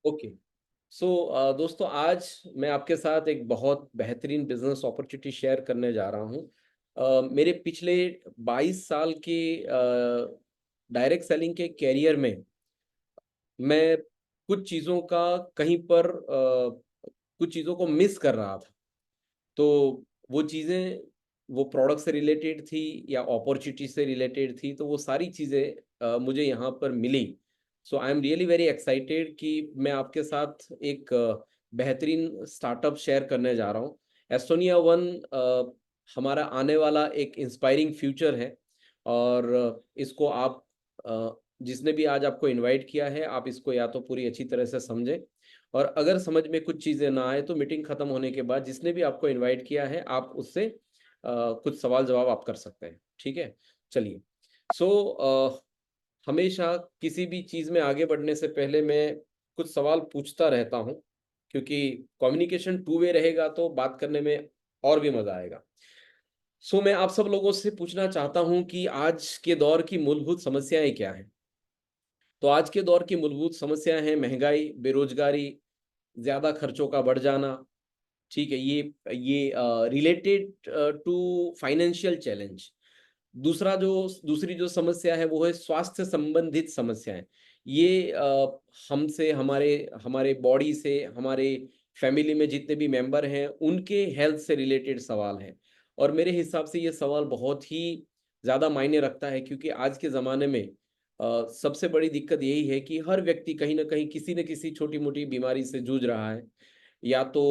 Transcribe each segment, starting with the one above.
Okay. सो दोस्तों, आज मैं आपके साथ एक बहुत बेहतरीन बिजनेस अपॉर्चुनिटी शेयर करने जा रहा हूँ। मेरे पिछले 22 साल के डायरेक्ट सेलिंग के कैरियर में मैं कुछ चीज़ों का कहीं पर कुछ चीज़ों को मिस कर रहा था। तो वो चीज़ें, वो प्रोडक्ट से रिलेटेड थी या अपॉर्चुनिटी से रिलेटेड थी, तो वो सारी चीज़ें मुझे यहाँ पर मिली। So I am really very excited कि मैं आपके साथ एक बेहतरीन स्टार्टअप शेयर करने जा रहा हूँ। एस्टोनिया वन हमारा आने वाला एक इंस्पायरिंग फ्यूचर है और इसको आप जिसने भी आज आपको इनवाइट किया है, आप इसको या तो पूरी अच्छी तरह से समझें और अगर समझ में कुछ चीज़ें ना आए तो मीटिंग खत्म होने के बाद जिसने भी आपको इनवाइट किया है, आप उससे कुछ सवाल जवाब आप कर सकते हैं। ठीक है? चलिए। सो हमेशा किसी भी चीज़ में आगे बढ़ने से पहले मैं कुछ सवाल पूछता रहता हूँ, क्योंकि कम्युनिकेशन टू वे रहेगा तो बात करने में और भी मज़ा आएगा। सो मैं आप सब लोगों से पूछना चाहता हूँ कि आज के दौर की मूलभूत समस्याएँ क्या हैं? तो आज के दौर की मूलभूत समस्याएँ हैं महँगाई, बेरोज़गारी, ज़्यादा खर्चों का बढ़ जाना, ठीक है? ये रिलेटेड टू फाइनेंशियल चैलेंज। दूसरी जो समस्या है वो है स्वास्थ्य संबंधित समस्याएँ। ये हमसे हमारे हमारे बॉडी से, हमारे फैमिली में जितने भी मेंबर हैं, उनके हेल्थ से रिलेटेड सवाल हैं। और मेरे हिसाब से ये सवाल बहुत ही ज़्यादा मायने रखता है, क्योंकि आज के ज़माने में सबसे बड़ी दिक्कत यही है कि हर व्यक्ति कहीं न कहीं किसी न किसी छोटी-मोटी बीमारी से जूझ रहा है। या तो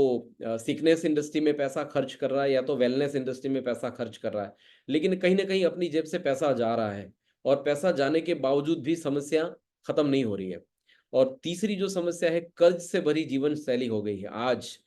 सिकनेस इंडस्ट्री में पैसा खर्च कर रहा है या तो वेलनेस इंडस्ट्री में पैसा खर्च कर रहा है। लेकिन कहीं न कहीं अपनी जेब से पैसा जा रहा है और पैसा जाने के बावजूद भी समस्या खत्म नहीं हो रही है। और तीसरी जो समस्या है, कर्ज से भरी जीवन शैली हो गई है। आज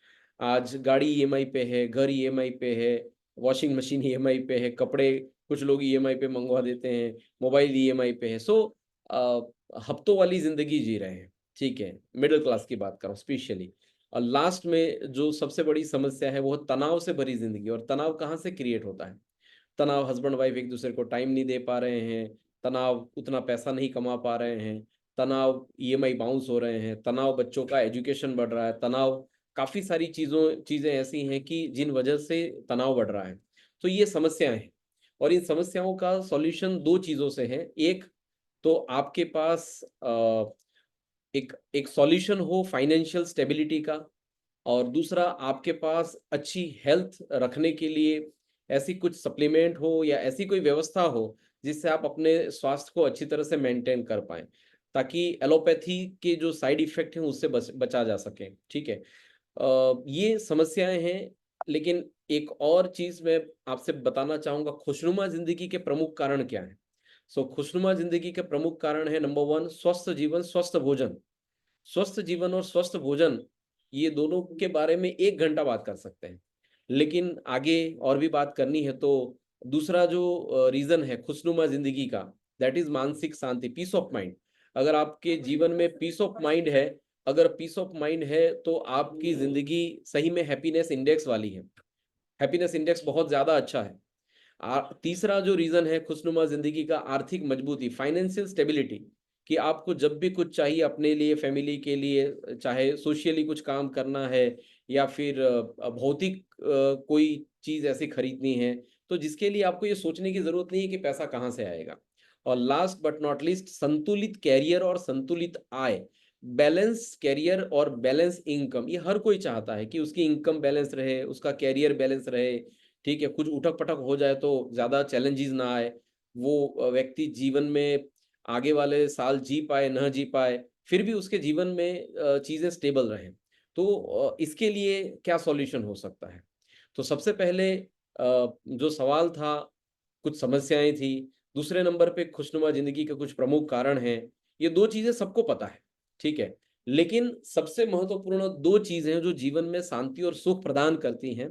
आज गाड़ी ईएमआई पे है, घर ईएमआई पे है, वॉशिंग मशीन ईएमआई पे है, कपड़े कुछ लोग ईएमआई पे मंगवा देते हैं, मोबाइल ईएमआई पे है। सो अ, हफ्तों वाली ज़िंदगी जी रहे हैं, ठीक है? मिडल क्लास की बात कर रहा हूँ स्पेशली। और लास्ट में जो सबसे बड़ी समस्या है वो है तनाव से भरी ज़िंदगी। और तनाव कहाँ से क्रिएट होता है? तनाव, हस्बैंड वाइफ एक दूसरे को टाइम नहीं दे पा रहे हैं, तनाव उतना पैसा नहीं कमा पा रहे हैं, तनाव ईएमआई बाउंस हो रहे हैं, तनाव बच्चों का एजुकेशन बढ़ रहा है, तनाव काफ़ी सारी चीज़ें ऐसी हैं कि जिन वजह से तनाव बढ़ रहा है। तो ये समस्याएँ हैं और इन समस्याओं का सॉल्यूशन 2 चीज़ों से है। एक तो आपके पास एक एक सॉल्यूशन हो फाइनेंशियल स्टेबिलिटी का, और दूसरा आपके पास अच्छी हेल्थ रखने के लिए ऐसी कुछ सप्लीमेंट हो या ऐसी कोई व्यवस्था हो जिससे आप अपने स्वास्थ्य को अच्छी तरह से मेंटेन कर पाएँ, ताकि एलोपैथी के जो साइड इफ़ेक्ट हैं उससे बचा जा सके, ठीक है? ये समस्याएँ हैं, लेकिन एक और चीज़ मैं आपसे बताना चाहूँगा, खुशनुमा ज़िंदगी के प्रमुख कारण क्या हैं? सो खुशनुमा ज़िंदगी के प्रमुख कारण है नंबर 1 स्वस्थ जीवन, स्वस्थ भोजन। स्वस्थ जीवन और स्वस्थ भोजन, ये दोनों के बारे में 1 घंटा बात कर सकते हैं। लेकिन आगे और भी बात करनी है तो दूसरा जो रीज़न है खुशनुमा ज़िंदगी का, दैट इज़ मानसिक शांति, पीस ऑफ माइंड। अगर आपके जीवन में पीस ऑफ माइंड है, अगर पीस ऑफ माइंड है तो आपकी ज़िंदगी सही में हैप्पीनेस इंडेक्स वाली है। हैप्पीनेस इंडेक्स बहुत ज़्यादा अच्छा है। तीसरा जो रीज़न है खुशनुमा ज़िंदगी का, आर्थिक मजबूती, फाइनेंशियल स्टेबिलिटी, कि आपको जब भी कुछ चाहिए अपने लिए, फैमिली के लिए, चाहे सोशली कुछ काम करना है या फिर भौतिक कोई चीज़ ऐसी खरीदनी है, तो जिसके लिए आपको ये सोचने की ज़रूरत नहीं है कि पैसा कहाँ से आएगा। और लास्ट बट नॉट लीस्ट, संतुलित कैरियर और संतुलित आय। बैलेंस कैरियर और बैलेंस इनकम, ये हर कोई चाहता है कि उसकी इनकम बैलेंस रहे, उसका कैरियर बैलेंस रहे, ठीक है? कुछ उठक-पटक हो जाए तो ज़्यादा चैलेंजेस ना आए। वो व्यक्ति जीवन में आगे वाले साल जी पाए, ना जी पाए, फिर भी उसके जीवन में चीज़ें स्टेबल रहें। तो इसके लिए क्या सॉल्यूशन हो सकता है? तो सबसे पहले जो सवाल था, कुछ समस्याएँ थी, दूसरे नंबर पे खुशनुमा ज़िंदगी के कुछ प्रमुख कारण हैं। ये 2 चीज़ें सबको पता है, ठीक है? लेकिन सबसे महत्वपूर्ण 2 चीज़ हैं जो जीवन में शांति और सुख प्रदान करती हैं।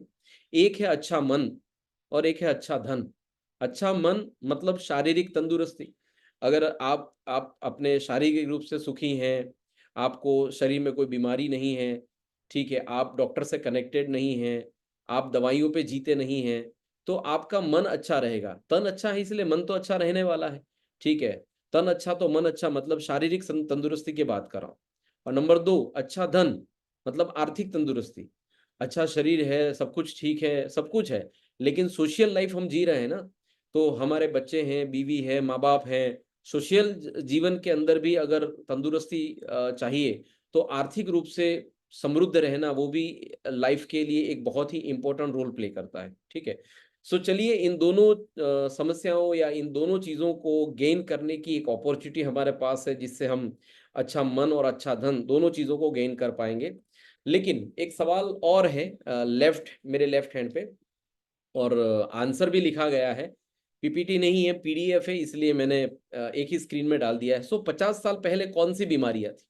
एक है अच्छा मन और एक है अच्छा धन। अच्छा मन मतलब शारीरिक तंदुरुस्ती। अगर आप अपने शारीरिक रूप से सुखी हैं, आपको शरीर में कोई बीमारी नहीं है, ठीक है? आप डॉक्टर से कनेक्टेड नहीं हैं, आप दवाइयों पे जीते नहीं हैं, तो आपका मन अच्छा रहेगा। तन अच्छा है इसलिए मन तो अच्छा रहने वाला है, ठीक है? तन अच्छा तो मन अच्छा, मतलब शारीरिक तंदुरुस्ती की बात कर रहा हूँ। और नंबर 2 अच्छा धन, मतलब आर्थिक तंदुरुस्ती। अच्छा शरीर है, सब कुछ ठीक है, सब कुछ है, लेकिन सोशल लाइफ हम जी रहे हैं ना, तो हमारे बच्चे हैं, बीवी है, माँ-बाप हैं, सोशल जीवन के अंदर भी अगर तंदुरुस्ती चाहिए, तो आर्थिक रूप से समृद्ध रहना वो भी लाइफ के लिए एक बहुत ही इम्पोर्टेंट रोल प्ले करता है, ठीक है? सो चलिए इन दोनों समस्याओं या इन दोनों चीज़ों को गेन करने की एक अपॉर्च्युनिटी हमारे पास है, जिससे हम अच्छा मन और अच्छा धन दोनों चीज़ों को गेन कर पाएँगे। लेकिन एक सवाल और है मेरे लेफ्ट हैंड पे, और आंसर भी लिखा गया है। पीपीटी नहीं है, पीडीएफ है, इसलिए मैंने एक ही स्क्रीन में डाल दिया है। सो 50 साल पहले कौन-सी बीमारियाँ थी?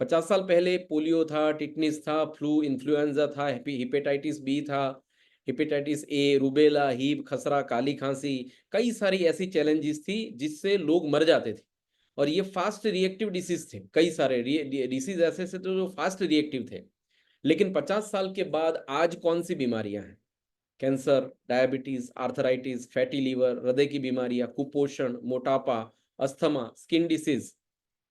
50 साल पहले पोलियो था, टिटनिस था, फ्लू, इन्फ्लुएंजा था, हेपेटाइटिस बी था, हेपेटाइटिस ए, रूबेला, हीप, खसरा, काली खाँसी, कई सारी ऐसी चैलेंजेस थी जिससे लोग मर जाते थे। और ये फास्ट रिएक्टिव डिसीज़ थे, कई सारे डिसीज़ ऐसे थे तो जो फास्ट रिएक्टिव थे। लेकिन 50 साल के बाद आज कौन-सी बीमारियाँ हैं? Cancer, diabetes, arthritis, fatty liver, हृदय की बीमारियां, कुपोषण, मोटापा, अस्थमा, skin disease,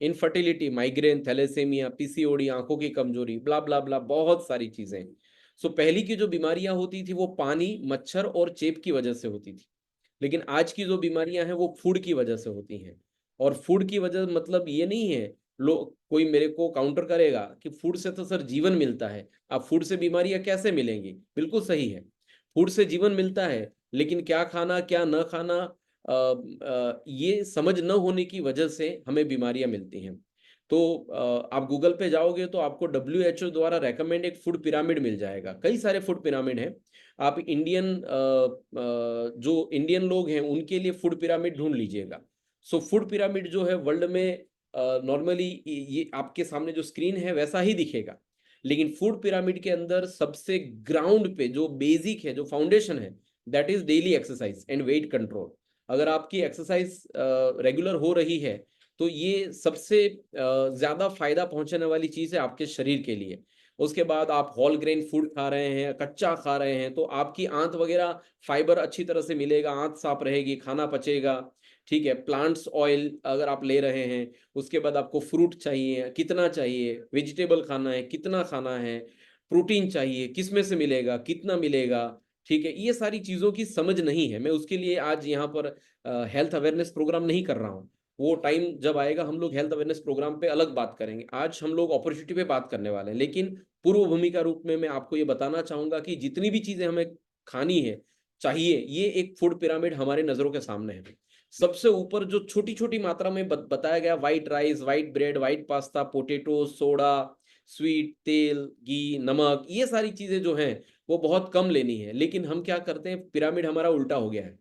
infertility, migraine, thalassemia, PCOD, आंखों की कमजोरी, ब्ला ब्ला ब्ला, बहुत सारी चीजें। सो पहली की जो बीमारियां होती थी वो पानी, मच्छर और चेप की वजह से होती थी। लेकिन आज की जो बीमारियां हैं वो फूड की वजह से होती हैं। और फूड की वजह मतलब ये नहीं है, लोग कोई मेरे को काउंटर करेगा कि फूड से तो सर जीवन मिलता है, अब फूड से बीमारियां कैसे मिलेंगी? बिल्कुल सही है, फूड से जीवन मिलता है, लेकिन क्या खाना, क्या न खाना, ये समझ न होने की वजह से हमें बीमारियाँ मिलती हैं। तो आप गूगल पे जाओगे तो आपको डब्ल्यूएचओ द्वारा रिकमेंड एक फूड पिरामिड मिल जाएगा। कई सारे फूड पिरामिड हैं। आप जो इंडियन लोग हैं, उनके लिए फूड पिरामिड ढूँढ लीजिएगा। सो फूड पिरामिड जो है वर्ल्ड में नॉर्मली ये आपके सामने जो स्क्रीन है वैसा ही दिखेगा। लेकिन फूड पिरामिड के अंदर सबसे ग्राउंड पे जो बेसिक है, जो फाउंडेशन है, that is daily exercise and weight control. अगर आपकी एक्सरसाइज रेगुलर हो रही है, तो ये सबसे ज्यादा फायदा पहुंचाने वाली चीज है आपके शरीर के लिए। उसके बाद आप होल ग्रेन फूड खा रहे हैं, कच्चा खा रहे हैं, तो आपकी आंत वगैरह फाइबर अच्छी तरह से मिलेगा, आंत साफ रहेगी, खाना पचेगा, ठीक है। प्लांट्स ऑयल अगर आप ले रहे हैं, उसके बाद आपको फ्रूट चाहिए, कितना चाहिए, वेजिटेबल खाना है, कितना खाना है, प्रोटीन चाहिए, किस में से मिलेगा, कितना मिलेगा, ठीक है। ये सारी चीज़ों की समझ नहीं है। मैं उसके लिए आज यहाँ पर हेल्थ अवेयरनेस प्रोग्राम नहीं कर रहा हूँ। वो टाइम जब आएगा हम लोग हेल्थ अवेयरनेस प्रोग्राम पे अलग बात करेंगे। आज हम लोग अपॉर्चुनिटी पे बात करने वाले हैं। लेकिन पूर्व भूमिका रूप में मैं आपको ये बताना चाहूँगा कि जितनी भी चीज़ें हमें खानी है, चाहिए, ये एक फूड पिरामिड हमारे नज़रों के सामने है। सबसे ऊपर जो छोटी-छोटी मात्रा में बताया गया, white rice, white bread, white pasta, potato, soda, sweet, तेल, घी, नमक, ये सारी चीज़ें जो हैं, वो बहुत कम लेनी है। लेकिन हम क्या करते हैं, पिरामिड हमारा उल्टा हो गया है,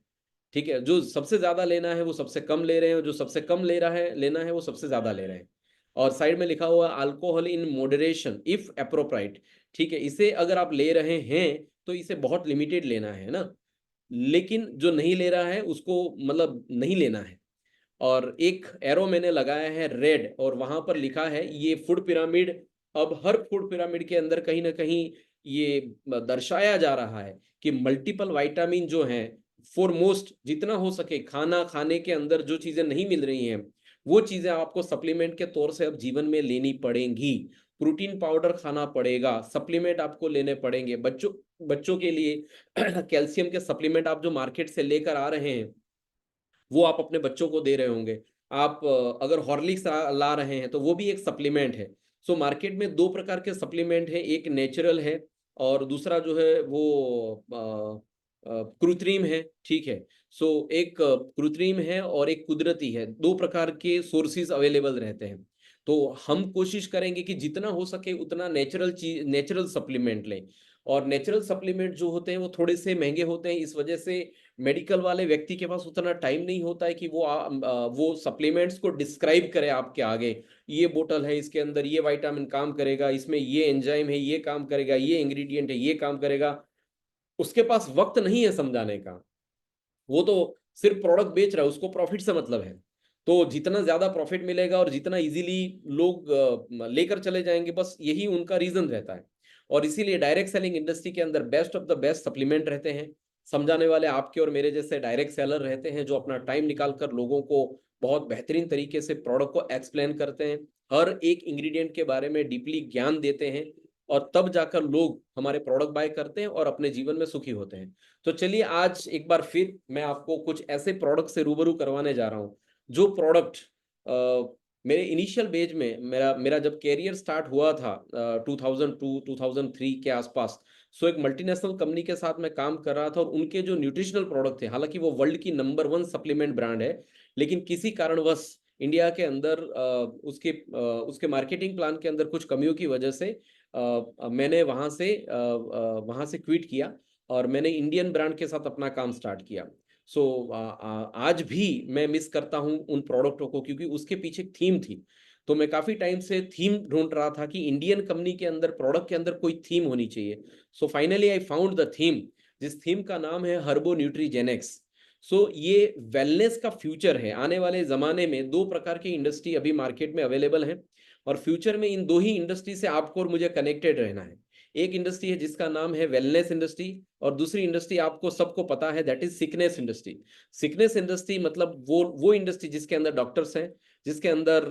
ठीक है? जो सबसे ज़्यादा लेना है, वो सबसे कम ले रहे हैं, और जो सबसे कम लेना है, वो सबसे ज़्यादा ले रहे हैं। और साइड में लिखा हुआ है alcohol in moderation if appropriate, ठीक है? इसे अगर आप ले रहे हैं, तो इसे बहुत लिमिटेड लेना है ना? लेकिन जो नहीं ले रहा है उसको मतलब नहीं लेना है। और एक एरो मैंने लगाया है रेड, और वहां पर लिखा है ये फूड पिरामिड। अब हर फूड पिरामिड के अंदर कहीं ना कहीं ये दर्शाया जा रहा है कि मल्टीपल विटामिन जो हैं, फोरमोस्ट जितना हो सके खाना खाने के अंदर जो चीजें नहीं मिल रही हैं, वो चीजें आपको सप्लीमेंट के तौर से अब जीवन में लेनी पड़ेंगी। प्रोटीन पाउडर खाना पड़ेगा, सप्लीमेंट आपको लेने पड़ेंगे। बच्चों बच्चों के लिए कैल्शियम के सप्लीमेंट आप जो मार्केट से लेकर आ रहे हैं, वो आप अपने बच्चों को दे रहे होंगे। आप अगर हॉर्लिक्स ला रहे हैं, तो वो भी एक सप्लीमेंट है। सो मार्केट में 2 प्रकार के सप्लीमेंट हैं, एक नेचुरल है और दूसरा जो है वो कृत्रिम है, ठीक है। सो एक कृत्रिम है और एक कुदरती है, 2 प्रकार के सोर्सेज़ अवेलेबल रहते हैं। तो हम कोशिश करेंगे कि जितना हो सके उतना नेचुरल सप्लीमेंट लें। और नेचुरल सप्लीमेंट जो होते हैं वो थोड़े से महँगे होते हैं, इस वजह से मेडिकल वाले व्यक्ति के पास उतना टाइम नहीं होता है कि वो सप्लीमेंट्स को डिस्क्राइब करे आपके आगे। ये बोतल है, इसके अंदर ये विटामिन काम करेगा, इसमें ये एंजाइम है, ये काम करेगा, ये इंग्रीडिएंट है, ये काम करेगा। उसके पास वक़्त नहीं है समझाने का। वो तो सिर्फ प्रोडक्ट बेच रहा है, उसको प्रॉफिट से मतलब है। तो जितना ज़्यादा प्रॉफिट मिलेगा और जितना ईज़िली लोग लेकर चले जाएँगे, बस यही उनका रीज़न रहता है। और इसीलिए डायरेक्ट सेलिंग इंडस्ट्री के अंदर best of the best supplement रहते हैं। समझाने वाले आपके और मेरे जैसे डायरेक्ट सेलर रहते हैं, जो अपना टाइम निकाल कर लोगों को बहुत बेहतरीन तरीके से प्रोडक्ट को एक्सप्लेन करते हैं, हर एक इंग्रेडिएंट के बारे में डीपली ज्ञान देते हैं और तब जाकर लोग हमारे प्रोडक्ट बाय करते हैं और अपने जीवन में सुखी होते हैं। तो चलिए आज एक बार फिर मैं आपको कुछ ऐसे प्रोडक्ट से रूबरू करवाने जा रहा हूँ, जो प्रोडक्ट मेरे इनिशियल बेज में मेरा मेरा जब करियर स्टार्ट हुआ था 2002 2003 के आसपास। सो एक मल्टीनेशनल कंपनी के साथ मैं काम कर रहा था और उनके जो न्यूट्रिशनल प्रोडक्ट थे, हालांकि वो वर्ल्ड की नंबर 1 सप्लीमेंट ब्रांड है, लेकिन किसी कारणवश इंडिया के अंदर उसके मार्केटिंग प्लान के अंदर कुछ कमियों की वजह से मैंने वहां से क्विट किया और मैंने इंडियन ब्रांड के साथ अपना काम स्टार्ट किया। सो आज भी मैं मिस करता हूं उन प्रोडक्टों को, क्योंकि उसके पीछे एक थीम थी। तो मैं काफी टाइम से थीम ढूंढ रहा था कि इंडियन कंपनी के अंदर प्रोडक्ट के अंदर कोई थीम होनी चाहिए। So finally I found the theme, जिस थीम का नाम है हर्बो न्यूट्रीजेनिक्स। सो ये वेलनेस का फ्यूचर है। आने वाले जमाने में दो प्रकार की इंडस्ट्री अभी मार्केट में अवेलेबल है और फ्यूचर में इन दो ही इंडस्ट्री से आपको और मुझे कनेक्टेड रहना है। एक इंडस्ट्री है जिसका नाम है वेलनेस इंडस्ट्री और दूसरी इंडस्ट्री आपको सबको पता है, that is sickness industry. Sickness industry मतलब वो इंडस्ट्री जिसके अंदर डॉक्टर्स हैं, जिसके अंदर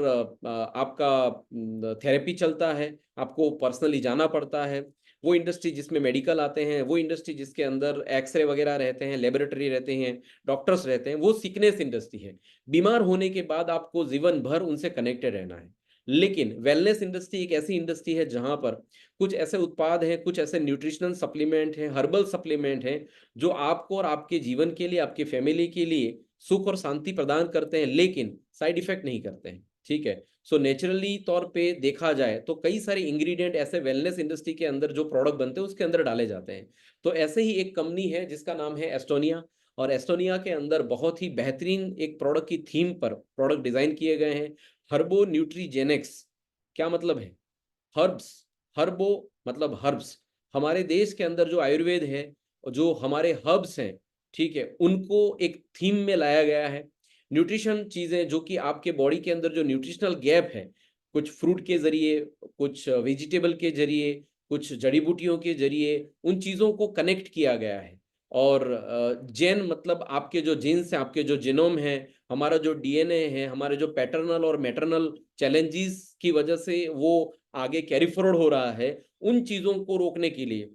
आपका थेरेपी चलता है, आपको पर्सनली जाना पड़ता है। वो इंडस्ट्री जिसमें मेडिकल आते हैं, वो इंडस्ट्री जिसके अंदर एक्सरे वगैरह रहते हैं, लेबोरेटरी रहते हैं, डॉक्टर्स रहते हैं, वो सिकनेस इंडस्ट्री है। बीमार होने के बाद आपको जीवन भर उनसे कनेक्टेड रहना है। लेकिन वेलनेस इंडस्ट्री एक ऐसी इंडस्ट्री है जहां पर कुछ ऐसे उत्पाद हैं, कुछ ऐसे न्यूट्रिशनल सप्लीमेंट हैं, हर्बल सप्लीमेंट हैं, जो आपको और आपके जीवन के लिए, आपकी फैमिली के लिए सुख और शांति प्रदान करते हैं, लेकिन साइड इफेक्ट नहीं करते हैं। ठीक है। सो नेचुरली तौर पे देखा जाए तो कई सारे इंग्रेडिएंट ऐसे वेलनेस इंडस्ट्री के अंदर जो प्रोडक्ट बनते हैं उसके अंदर डाले जाते हैं। तो ऐसे ही एक कंपनी है जिसका नाम है एस्टोनिया, और एस्टोनिया के अंदर बहुत ही बेहतरीन एक प्रोडक्ट की थीम पर प्रोडक्ट डिजाइन किए गए हैं, हर्बो न्यूट्रीजेनिक्स। क्या मतलब है? हर्ब्स। हर्बो मतलब हर्ब्स। हमारे देश के अंदर जो आयुर्वेद है, जो हमारे हर्ब्स हैं, ठीक है, उनको एक थीम में लाया गया है। न्यूट्रिशन चीजें जो कि आपके बॉडी के अंदर जो न्यूट्रिशनल गैप है, कुछ फ्रूट के जरिए, कुछ वेजिटेबल के जरिए, कुछ जड़ी बूटियों के जरिए उन चीजों को कनेक्ट किया गया है। और जेन मतलब आपके जो जीन्स हैं, आपके जो जीनोम है, हमारा जो डीएनए है, हमारे जो पैटर्नल और मैटरनल चैलेंजेस की वजह से वो आगे कैरी फॉरवर्ड हो रहा है, उन चीजों को रोकने के लिए,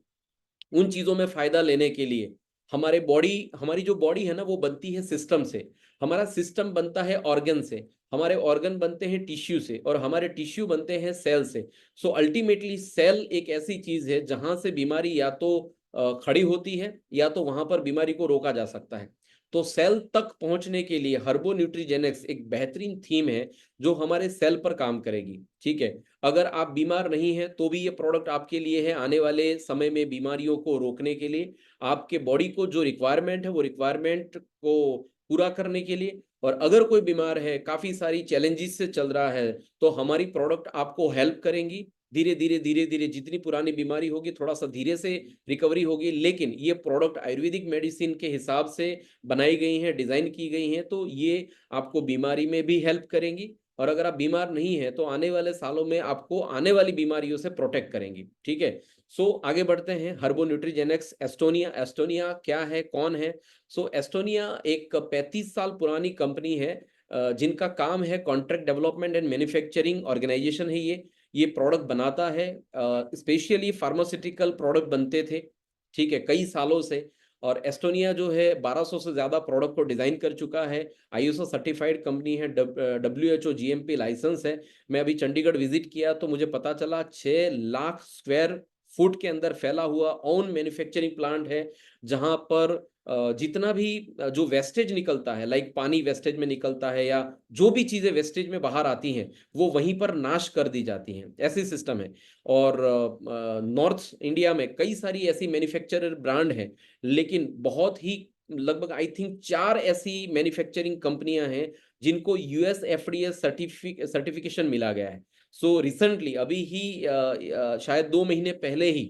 उन चीजों में फायदा लेने के लिए हमारी जो बॉडी है ना, वो बनती है सिस्टम से। हमारा सिस्टम बनता है ऑर्गन से, हमारे ऑर्गन बनते हैं टिश्यू से, और हमारे टिश्यू बनते हैं सेल से। सो अल्टीमेटली सेल एक ऐसी चीज है जहां से बीमारी या तो खड़ी होती है या तो वहां पर बीमारी को रोका जा सकता है। तो सेल तक पहुंचने के लिए हर्बो न्यूट्रीजेनिक्स एक बेहतरीन थीम है जो हमारे सेल पर काम करेगी। ठीक है। अगर आप बीमार नहीं हैं तो भी ये प्रोडक्ट आपके लिए है, आने वाले समय में बीमारियों को रोकने के लिए, आपके बॉडी को जो रिक्वायरमेंट है वो रिक्वायरमेंट को पूरा करने के लिए। और अगर कोई बीमार है, काफी सारी चैलेंजेस से चल रहा है, तो हमारी प्रोडक्ट आपको हेल्प करेंगी। धीरे धीरे जितनी पुरानी बीमारी होगी थोड़ा सा धीरे से रिकवरी होगी, लेकिन ये प्रोडक्ट आयुर्वेदिक मेडिसिन के हिसाब से बनाई गई हैं, डिजाइन की गई हैं, तो ये आपको बीमारी में भी हेल्प करेंगी। और अगर आप बीमार नहीं है तो आने वाले सालों में आपको आने वाली बीमारियों से प्रोटेक्ट करेंगी। ठीक है। सो आगे बढ़ते हैं। हर्बो न्यूट्रीजेनिक्स एस्टोनिया। एस्टोनिया क्या है, कौन है? सो एस्टोनिया एक 35 साल पुरानी कंपनी है, जिनका काम है contract development and manufacturing organization है। ये प्रोडक्ट बनाता है, स्पेशली फार्मास्यूटिकल प्रोडक्ट बनते थे, ठीक है, कई सालों से। और एस्टोनिया जो है 1200 से ज्यादा प्रोडक्ट को डिजाइन कर चुका है। आईएसओ सर्टिफाइड कंपनी है, डब्ल्यूएचओ जीएमपी लाइसेंस है। मैं अभी चंडीगढ़ विजिट किया तो मुझे पता चला 6 लाख स्क्वायर फुट के अंदर फैला हुआ ओन मैन्युफैक्चरिंग प्लांट है, जहां पर जितना भी जो वेस्टेज निकलता है, लाइक पानी वेस्टेज में निकलता है या जो भी चीजें वेस्टेज में बाहर आती हैं, वो वहीं पर नाश कर दी जाती हैं। ऐसी सिस्टम है। और नॉर्थ इंडिया में कई सारी ऐसी मैन्युफैक्चरर ब्रांड हैं, लेकिन बहुत ही लगभग आई थिंक 4 ऐसी मैन्युफैक्चरिंग कंपनियां हैं जिनको यूएस एफडीए सर्टिफिकेशन मिला गया है। सो रिसेंटली अभी ही शायद 2 महीने पहले ही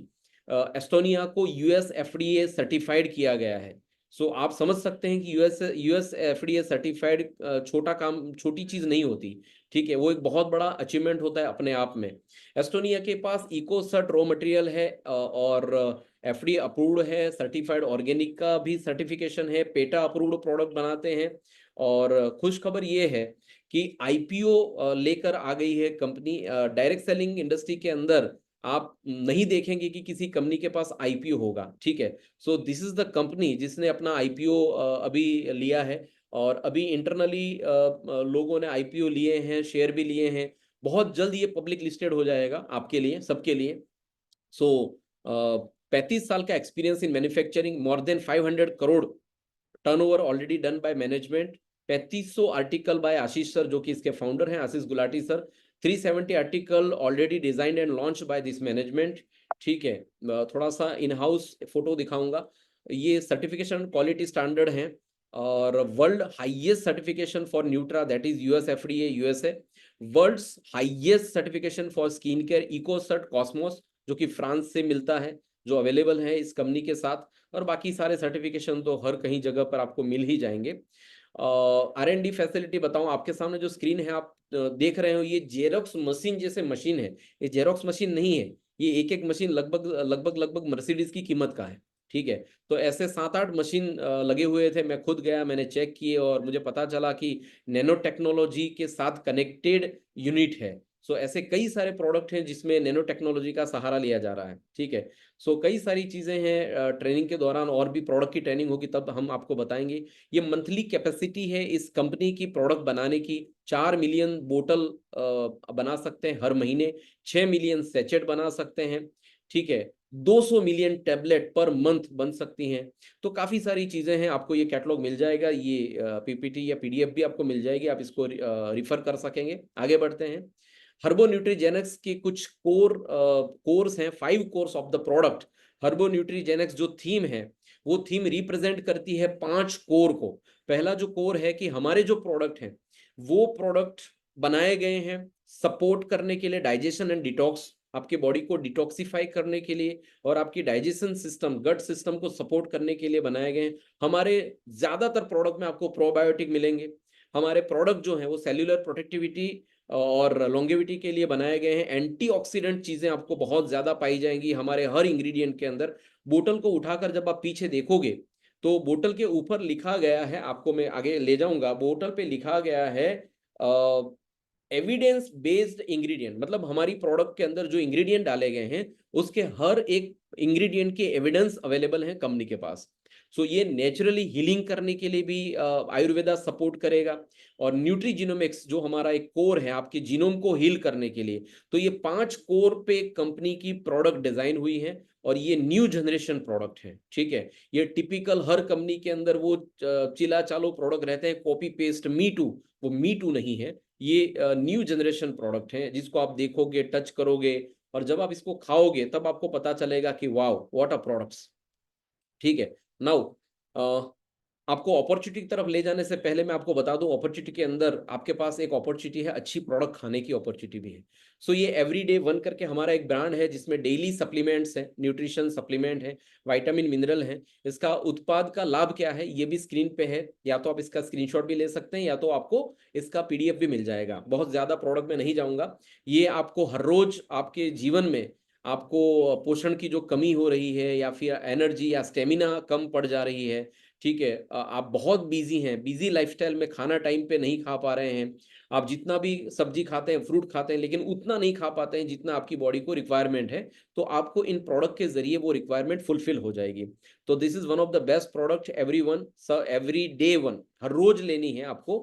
एस्टोनिया को यूएस एफडीए सर्टिफाइड किया गया है। सो आप समझ सकते हैं कि यूएस एफडीए सर्टिफाइड छोटा काम, छोटी चीज नहीं होती। ठीक है, वो एक बहुत बड़ा अचीवमेंट होता है अपने आप में। एस्टोनिया के पास इकोसर्ट रॉ मटेरियल है, और एफडीए अप्रूव्ड है, सर्टिफाइड ऑर्गेनिक का भी सर्टिफिकेशन है, पेटा अप्रूव्ड प्रोडक्ट बनाते हैं। और खुश खबर ये है कि आईपीओ लेकर आ गई है कंपनी। डायरेक्ट सेलिंग इंडस्ट्री के अंदर आप नहीं देखेंगे कि किसी कंपनी के पास आईपीओ होगा, ठीक है। So this is the company जिसने अपना आईपीओ अभी लिया है, और अभी इंटरनली लोगों ने आईपीओ लिए हैं, शेयर भी लिए हैं। बहुत जल्द ये पब्लिक लिस्टेड हो जाएगा आपके लिए, सबके लिए। सो 35 साल का experience in manufacturing, more than 500 crore turnover already done by management, 3500 article by Ashish sir जो कि इसके फाउंडर हैं, Ashish Gulati sir. 370 article already designed and launch by this management, ठीक है। थोड़ा सा इन हाउस फोटो दिखाऊंगा। ये सर्टिफिकेशन क्वालिटी स्टैंडर्ड हैं, और world highest certification for nutra, that is US FDA USA. World's highest certification for skin care, Ecocert Cosmos, जो कि फ्रांस से मिलता है, जो अवेलेबल है इस कंपनी के साथ। और बाकी सारे सर्टिफिकेशन तो हर कहीं जगह पर आपको मिल ही जाएंगे। R&D फैसिलिटी बताऊं, आपके सामने जो स्क्रीन है आप देख रहे हो, ये जेरोक्स मशीन जैसे मशीन है। ये जेरोक्स मशीन नहीं है, ये एक एक मशीन लगभग लगभग लगभग मर्सिडीज की कीमत का है, ठीक है। तो ऐसे 7-8 मशीन लगे हुए थे। मैं खुद गया, मैंने चेक किए, और मुझे पता चला कि नैनो टेक्नोलॉजी के साथ कनेक्टेड यूनिट है। सो ऐसे कई सारे प्रोडक्ट हैं जिसमें नैनो टेक्नोलॉजी का सहारा लिया जा रहा है, ठीक है। सो कई सारी चीजें हैं। ट्रेनिंग के दौरान और भी प्रोडक्ट की ट्रेनिंग होगी, तब हम आपको बताएंगे। ये मंथली कैपेसिटी है इस कंपनी की प्रोडक्ट बनाने की। 4 मिलियन बोतल बना सकते हैं हर महीने, 6 मिलियन सेचेट बना सकते हैं, ठीक है। 200 मिलियन टैबलेट पर मंथ बन सकती हैं। तो काफी सारी चीजें हैं, आपको ये कैटलॉग मिल जाएगा, ये पीपीटी या पीडीएफ भी आपको मिल जाएगी, आप इसको रिफर कर सकेंगे। आगे बढ़ते हैं। हर्बो न्यूट्रीजेनिक्स के कुछ कोर्स हैं, 5 कोर्स ऑफ द प्रोडक्ट। हर्बो न्यूट्रीजेनिक्स जो थीम है, वो थीम रिप्रेजेंट करती है 5 कोर को। पहला जो कोर है कि हमारे जो प्रोडक्ट हैं, वो प्रोडक्ट बनाए गए हैं सपोर्ट करने के लिए डाइजेशन एंड डिटॉक्स, आपके बॉडी को डिटॉक्सिफाई करने के लिए, और आपकी डाइजेशन सिस्टम, गट सिस्टम को सपोर्ट करने के लिए बनाए गए हैं। हमारे ज्यादातर प्रोडक्ट में आपको प्रोबायोटिक मिलेंगे। हमारे प्रोडक्ट जो हैं वो सेल्यूलर प्रोटेक्टिविटी और लॉन्गेविटी के लिए बनाए गए हैं। एंटीऑक्सीडेंट चीजें आपको बहुत ज्यादा पाई जाएंगी हमारे हर इंग्रेडिएंट के अंदर। बोतल को उठाकर जब आप पीछे देखोगे, तो बोतल के ऊपर लिखा गया है, आपको मैं आगे ले जाऊंगा, बोतल पे लिखा गया है एविडेंस बेस्ड इंग्रेडिएंट। मतलब हमारी प्रोडक्ट के अंदर जो इंग्रेडिएंट डाले गए हैं, उसके हर एक इंग्रेडिएंट के एविडेंस अवेलेबल हैं कंपनी के पास। सो ये नेचुरली हीलिंग करने के लिए भी आयुर्वेदा सपोर्ट करेगा। और न्यूट्री जीनोमिक्स जो हमारा एक कोर है आपके जीनोम को हील करने के लिए। तो ये 5 कोर पे कंपनी की प्रोडक्ट डिजाइन हुई है, और ये न्यू जनरेशन प्रोडक्ट है, ठीक है। ये टिपिकल हर कंपनी के अंदर वो चिला चालो प्रोडक्ट रहते हैं, कॉपी पेस्ट मी टू, वो मी टू नहीं है। ये न्यू जनरेशन प्रोडक्ट है, जिसको आप देखोगे, टच करोगे, और जब आप इसको खाओगे तब आपको पता चलेगा कि वाओ व्हाट अ प्रोडक्ट्स, ठीक है। नाउ आपको अपॉर्चुनिटी की तरफ ले जाने से पहले मैं आपको बता दूं, अपॉर्चुनिटी के अंदर आपके पास एक अपॉर्चुनिटी है, अच्छी प्रोडक्ट खाने की अपॉर्चुनिटी भी है। सो ये एवरीडे वन करके हमारा एक ब्रांड है, जिसमें डेली सप्लीमेंट्स है, न्यूट्रिशन सप्लीमेंट है, विटामिन मिनरल है। इसका उत्पाद का लाभ क्या है, ये भी स्क्रीन पे है, या तो आप इसका स्क्रीनशॉट भी ले सकते हैं, या तो आपको इसका पीडीएफ भी मिल जाएगा। बहुत ज्यादा प्रोडक्ट में नहीं जाऊंगा। ये आपको हर रोज आपके जीवन में आपको पोषण की जो कमी हो रही है, या फिर एनर्जी या स्टेमिना कम पड़ जा रही है, ठीक है। आप बहुत बिजी हैं, बिजी लाइफस्टाइल में खाना टाइम पे नहीं खा पा रहे हैं, आप जितना भी सब्जी खाते हैं, फ्रूट खाते हैं, लेकिन उतना नहीं खा पाते हैं जितना आपकी बॉडी को रिक्वायरमेंट है। तो आपको इन प्रोडक्ट के जरिए वो रिक्वायरमेंट फुलफिल हो जाएगी। तो this is one of the best product everyone, every day one, हर रोज लेनी है आपको।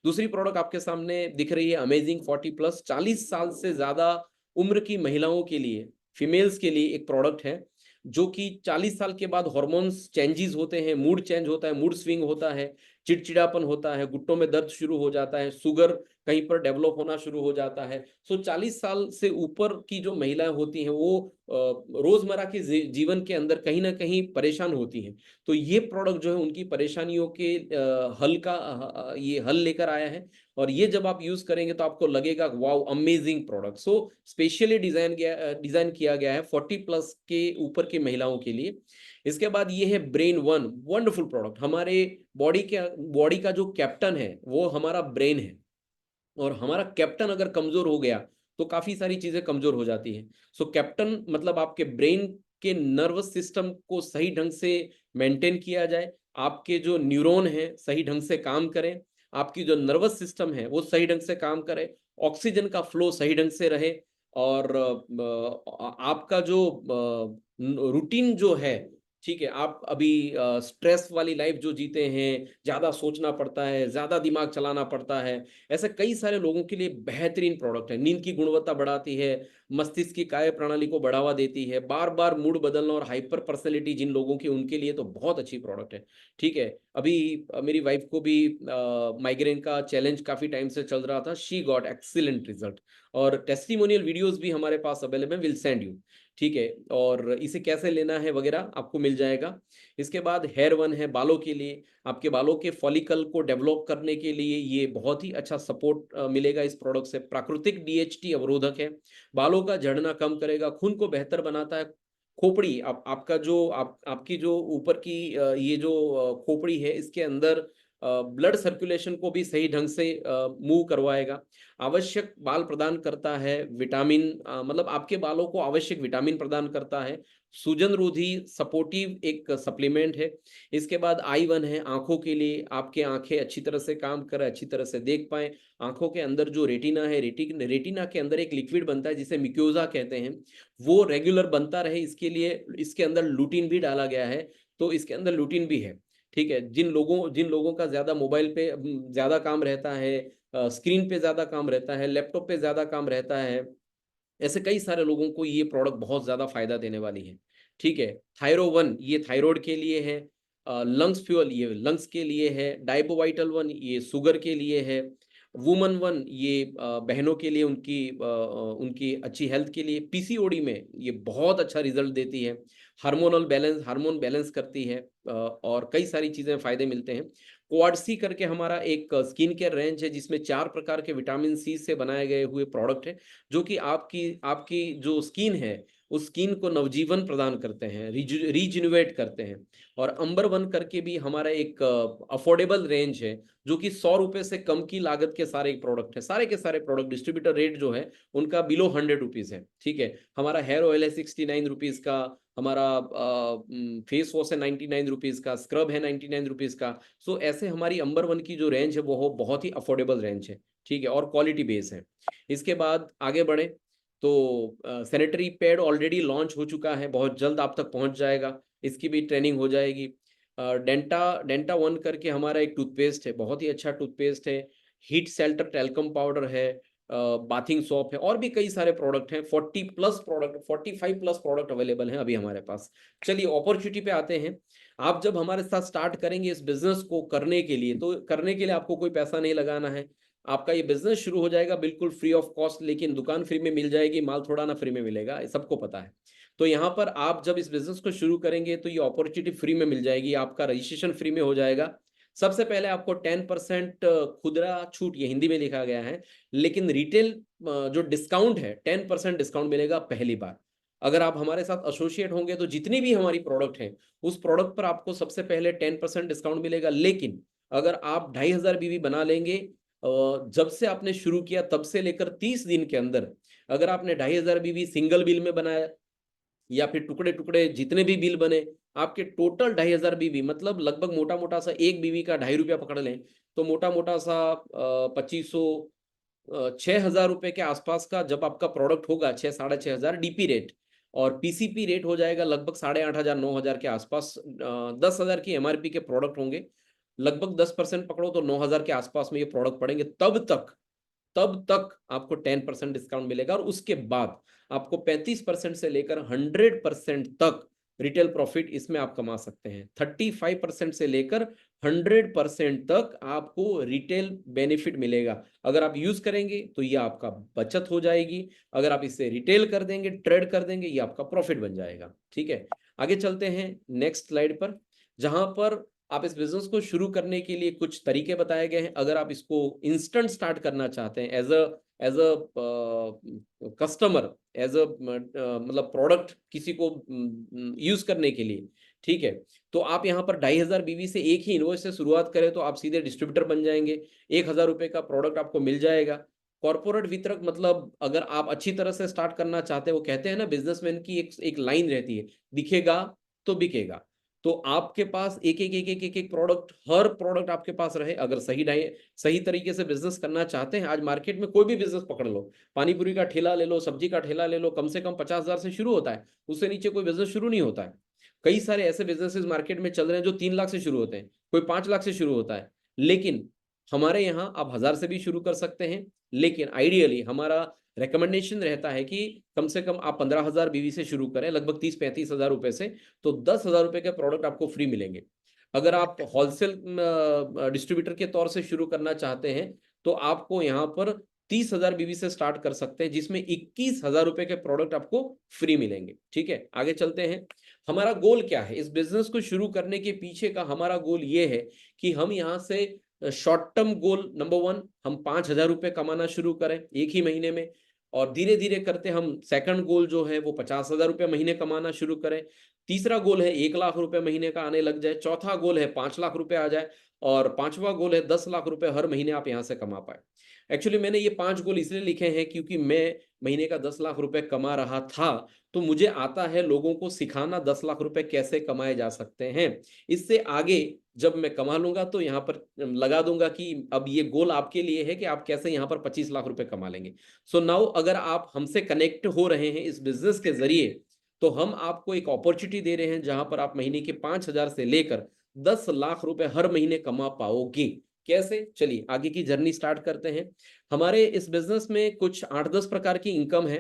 दूसरी प्रोडक्ट आपके सामने दिख रही है, अमेजिंग 40+, 40 साल से ज्यादा उम्र की महिलाओं के लिए, फीमेल्स के लिए एक प्रोडक्ट है, जो कि 40 साल के बाद हॉर्मोन्स चेंजेस होते हैं, मूड चेंज होता है, मूड स्विंग होता है, चिड़चिड़ापन होता है, घुटनों में दर्द शुरू हो जाता है, शुगर कहीं पर डेवलप होना शुरू हो जाता है। सो 40 साल से ऊपर की जो महिलाएं होती हैं, वो रोजमर्रा के जीवन के अंदर कहीं ना कहीं परेशान होती हैं। तो ये प्रोडक्ट जो है उनकी परेशानियों के हल का ये हल लेकर आया है। और ये जब आप यूज करेंगे तो आपको लगेगा wow amazing product. So specially design किया गया है 40+ के ऊपर की महिलाओं के लिए। इसके बाद ये है ब्रेन वन, वंडरफुल प्रोडक्ट। हमारे बॉडी का जो कैप्टन है वो हमारा ब्रेन है, और हमारा कैप्टन अगर कमजोर हो गया तो काफी सारी चीजें कमजोर हो जाती हैं। सो कैप्टन मतलब आपके ब्रेन के नर्वस सिस्टम को सही ढंग से मेंटेन किया जाए, आपके जो न्यूरॉन हैं सही ढंग से काम करें, आपकी जो नर्वस सिस्टम है वो सही ढंग से काम करे, ऑक्सीजन का फ्लो सही ढंग से रहे, और आपका जो रूटीन जो है, ठीक है, आप अभी स्ट्रेस वाली लाइफ जो जीते हैं, ज्यादा सोचना पड़ता है, ज्यादा दिमाग चलाना पड़ता है, ऐसे कई सारे लोगों के लिए बेहतरीन प्रोडक्ट है। नींद की गुणवत्ता बढ़ाती है, मस्तिष्क की कार्य प्रणाली को बढ़ावा देती है, बार बार मूड बदलना और हाइपर पर्सनैलिटी जिन लोगों की, उनके लिए तो बहुत अच्छी प्रोडक्ट है। ठीक है, अभी मेरी वाइफ को भी माइग्रेन का चैलेंज काफी टाइम से चल रहा था, शी गॉट एक्सीलेंट रिजल्ट, और टेस्टिमोनियल वीडियोस भी हमारे पास अवेलेबल, विल सेंड यू। ठीक है, और इसे कैसे लेना है वगैरह आपको मिल जाएगा। इसके बाद हेयर वन है, बालों के लिए, आपके बालों के फॉलिकल को डेवलप करने के लिए ये बहुत ही अच्छा सपोर्ट मिलेगा इस प्रोडक्ट से। प्राकृतिक डीएचटी अवरोधक है, बालों का झड़ना कम करेगा, खून को बेहतर बनाता है। खोपड़ी, आपका जो आपकी जो ऊपर की ये जो खोपड़ी है, इसके अंदर ब्लड सर्कुलेशन को भी सही ढंग से मूव करवाएगा। आवश्यक बाल प्रदान करता है, विटामिन मतलब आपके बालों को आवश्यक विटामिन प्रदान करता है। सूजन रोधी सपोर्टिव एक सप्लीमेंट है। इसके बाद आई वन है, आंखों के लिए, आपके आंखें अच्छी तरह से काम करें, अच्छी तरह से देख पाए। आंखों के अंदर जो रेटिना है, रेटिना के अंदर एक लिक्विड बनता है जिसे म्यूकोसा कहते हैं, वो रेगुलर बनता रहे, इसके लिए इसके अंदर लुटीन भी डाला गया है। तो इसके अंदर लुटीन भी है। ठीक है, जिन लोगों का ज्यादा मोबाइल पे ज्यादा काम रहता है, स्क्रीन पे ज्यादा काम रहता है, लैपटॉप पे ज्यादा काम रहता है, ऐसे कई सारे लोगों को ये प्रोडक्ट बहुत ज्यादा फायदा देने वाली है। ठीक है, थायरो वन ये थायराइड के लिए है। लंग्स फ्यूअल ये लंग्स के लिए है। डाइबोवाइटल वन ये शुगर के लिए है। वुमन वन ये बहनों के लिए, उनकी अच्छी हेल्थ के लिए। पीसीओडी में ये बहुत अच्छा रिजल्ट देती है। हार्मोन बैलेंस करती है, और कई सारी चीजें फायदे मिलते हैं। क्वाड सी करके हमारा एक स्किन केयर रेंज है, जिसमें 4 प्रकार के विटामिन सी से बनाए गए हुए प्रोडक्ट है, जो कि आपकी आपकी जो स्किन है, उस स्किन को नवजीवन प्रदान करते हैं, रीजिन्युएट करते हैं। और अंबर वन करके भी हमारा एक अफोर्डेबल रेंज है, जो कि 100 रुपए से कम की लागत के सारे प्रोडक्ट है। सारे के सारे प्रोडक्ट डिस्ट्रीब्यूटर रेट जो है उनका बिलो 100 रुपीज है। ठीक है, हमारा हेयर ऑयल है 69 रुपीज का, हमारा फेस वॉश है 99 रुपीज का, स्क्रब है 99 रुपीज का। सो ऐसे हमारी अंबर वन की जो रेंज है वो बहुत ही अफोर्डेबल रेंज है। ठीक है, और क्वालिटी बेस है। इसके बाद आगे बढ़े तो सैनिटरी पैड ऑलरेडी लॉन्च हो चुका है, बहुत जल्द आप तक पहुंच जाएगा, इसकी भी ट्रेनिंग हो जाएगी। डेंटा डेंटा वन करके हमारा एक टूथपेस्ट है, बहुत ही अच्छा टूथपेस्ट है। हीट सेल्टर टेल्कम पाउडर है, बाथिंग सोप है, और भी कई सारे प्रोडक्ट हैं। 45 प्लस प्रोडक्ट अवेलेबल हैं अभी हमारे पास। चलिए अपॉर्चुनिटी पे आते हैं। आप जब हमारे साथ स्टार्ट करेंगे इस बिजनेस को करने के लिए, तो करने के लिए आपको कोई पैसा नहीं लगाना है। आपका ये बिजनेस शुरू हो जाएगा बिल्कुल फ्री ऑफ कॉस्ट, लेकिन दुकान फ्री में मिल जाएगी, माल थोड़ा ना फ्री में मिलेगा, ये सबको पता है। तो यहाँ पर आप जब इस बिजनेस को शुरू करेंगे तो ये अपॉर्चुनिटी फ्री में मिल जाएगी, आपका रजिस्ट्रेशन फ्री में हो जाएगा। सबसे पहले आपको 10% खुदरा छूट, ये हिंदी में लिखा गया है, लेकिन रिटेल जो डिस्काउंट है 10% डिस्काउंट मिलेगा पहली बार। अगर आप हमारे साथ एसोसिएट होंगे तो जितनी भी हमारी प्रोडक्ट है, उस प्रोडक्ट पर आपको सबसे पहले 10% डिस्काउंट मिलेगा। लेकिन अगर आप 2500 बीवी बना लेंगे, जब से आपने शुरू किया तब से लेकर 30 दिन के अंदर, अगर आपने 2500 बीवी सिंगल बिल में बनाया, या फिर टुकड़े टुकड़े जितने भी बिल बने, आपके टोटल 2500 बीवी, मतलब लगभग मोटा मोटा सा एक बीवी का ₹2.5 पकड़ लें, तो मोटा मोटा सा 2500 ₹6000 के आसपास का जब आपका प्रोडक्ट होगा, 6 साढ़े 6 हजार डीपी रेट, और पीसीपी रेट हो जाएगा लगभग 8,500 9,000 के आसपास। 10,000 की एमआरपी के प्रोडक्ट होंगे, लगभग 10% पकड़ो तो 9,000 के आसपास में ये प्रोडक्ट पड़ेंगे। तब तक आपको 10% डिस्काउंट मिलेगा, और उसके बाद आपको 35% से लेकर 100% तक रिटेल प्रॉफिट इसमें आप कमा सकते हैं। 35% से लेकर 100% तक आपको रिटेल बेनिफिट मिलेगा। अगर आप यूज करेंगे तो ये आपका बचत हो जाएगी, अगर आप इसे रिटेल कर देंगे, ट्रेड कर देंगे, ये आपका प्रॉफिट बन जाएगा। ठीक है, आगे चलते हैं नेक्स्ट स्लाइड पर, जहां पर आप इस बिजनेस को शुरू करने के लिए कुछ तरीके बताए गए हैं। अगर आप इसको इंस्टेंट स्टार्ट करना चाहते हैं as a customer, as a मतलब प्रोडक्ट किसी को यूज करने के लिए, ठीक है, तो आप यहाँ पर 2500 बीवी से एक ही इनवॉइस से शुरुआत करें तो आप सीधे डिस्ट्रीब्यूटर बन जाएंगे। 1000 रुपए का प्रोडक्ट आपको मिल जाएगा। कॉर्पोरेट वितरक, मतलब अगर आप अच्छी तरह से स्टार्ट करना चाहते हैं, वो कहते हैं ना, बिजनेसमैन की एक लाइन रहती है, दिखेगा तो बिकेगा। तो आपके पास एक प्रोडक्ट, हर प्रोडक्ट आपके पास रहे। अगर सही तरीके से बिजनेस करना चाहते हैं, आज मार्केट में कोई भी बिजनेस पकड़ लो, पानी पूरी का ठेला ले लो, सब्जी का ठेला ले लो, कम से कम 50,000 से शुरू होता है, उससे नीचे कोई बिजनेस शुरू नहीं होता है। कई सारे ऐसे बिजनेसेस मार्केट में चल रहे हैं जो 3 लाख से शुरू होते हैं, कोई 5 लाख से शुरू होता है। लेकिन हमारे यहाँ आप 1000 से भी शुरू कर सकते हैं, लेकिन आइडियली हमारा रिकमेंडेशन रहता है कि कम से कम आप 15,000 बीवी से शुरू करें, लगभग 30-35,000 रुपए से, तो 10,000 रुपए के प्रोडक्ट आपको फ्री मिलेंगे। अगर आप होलसेल डिस्ट्रीब्यूटर के तौर से शुरू करना चाहते हैं, तो आपको यहाँ पर 30,000 बीवी से स्टार्ट कर सकते हैं, जिसमें 21,000 रुपए के प्रोडक्ट आपको फ्री मिलेंगे। ठीक है, आगे चलते हैं। हमारा गोल क्या है इस बिजनेस को शुरू करने के पीछे का? हमारा गोल ये है कि हम यहाँ से शॉर्ट टर्म गोल नंबर 1, हम 5,000 रुपए कमाना शुरू करें एक ही महीने में, और धीरे धीरे करते हम सेकंड गोल जो है वो 50,000 रुपए महीने कमाना शुरू करें। तीसरा गोल है 1 लाख रुपए महीने का आने लग जाए। चौथा गोल है 5 लाख रुपए आ जाए, और पांचवा गोल है 10 लाख रुपए हर महीने आप यहां से कमा पाए। एक्चुअली मैंने ये 5 गोल इसलिए लिखे हैं क्योंकि मैं महीने का 10 लाख रुपए कमा रहा था, तो मुझे आता है लोगों को सिखाना 10 लाख रुपए कैसे कमाए जा सकते हैं। इससे आगे जब मैं कमा लूंगा तो यहाँ पर लगा दूंगा कि अब ये गोल आपके लिए है कि आप कैसे यहाँ पर 25 लाख रुपए कमा लेंगे। सो नाउ अगर आप हमसे कनेक्ट हो रहे हैं इस बिजनेस के जरिए, तो हम आपको एक अपॉर्चुनिटी दे रहे हैं जहां पर आप महीने के 5,000 से लेकर 10 लाख रुपए हर महीने कमा पाओगे। कैसे? चलिए आगे की जर्नी स्टार्ट करते हैं। हमारे इस बिजनेस में कुछ 8-10 प्रकार की इनकम है।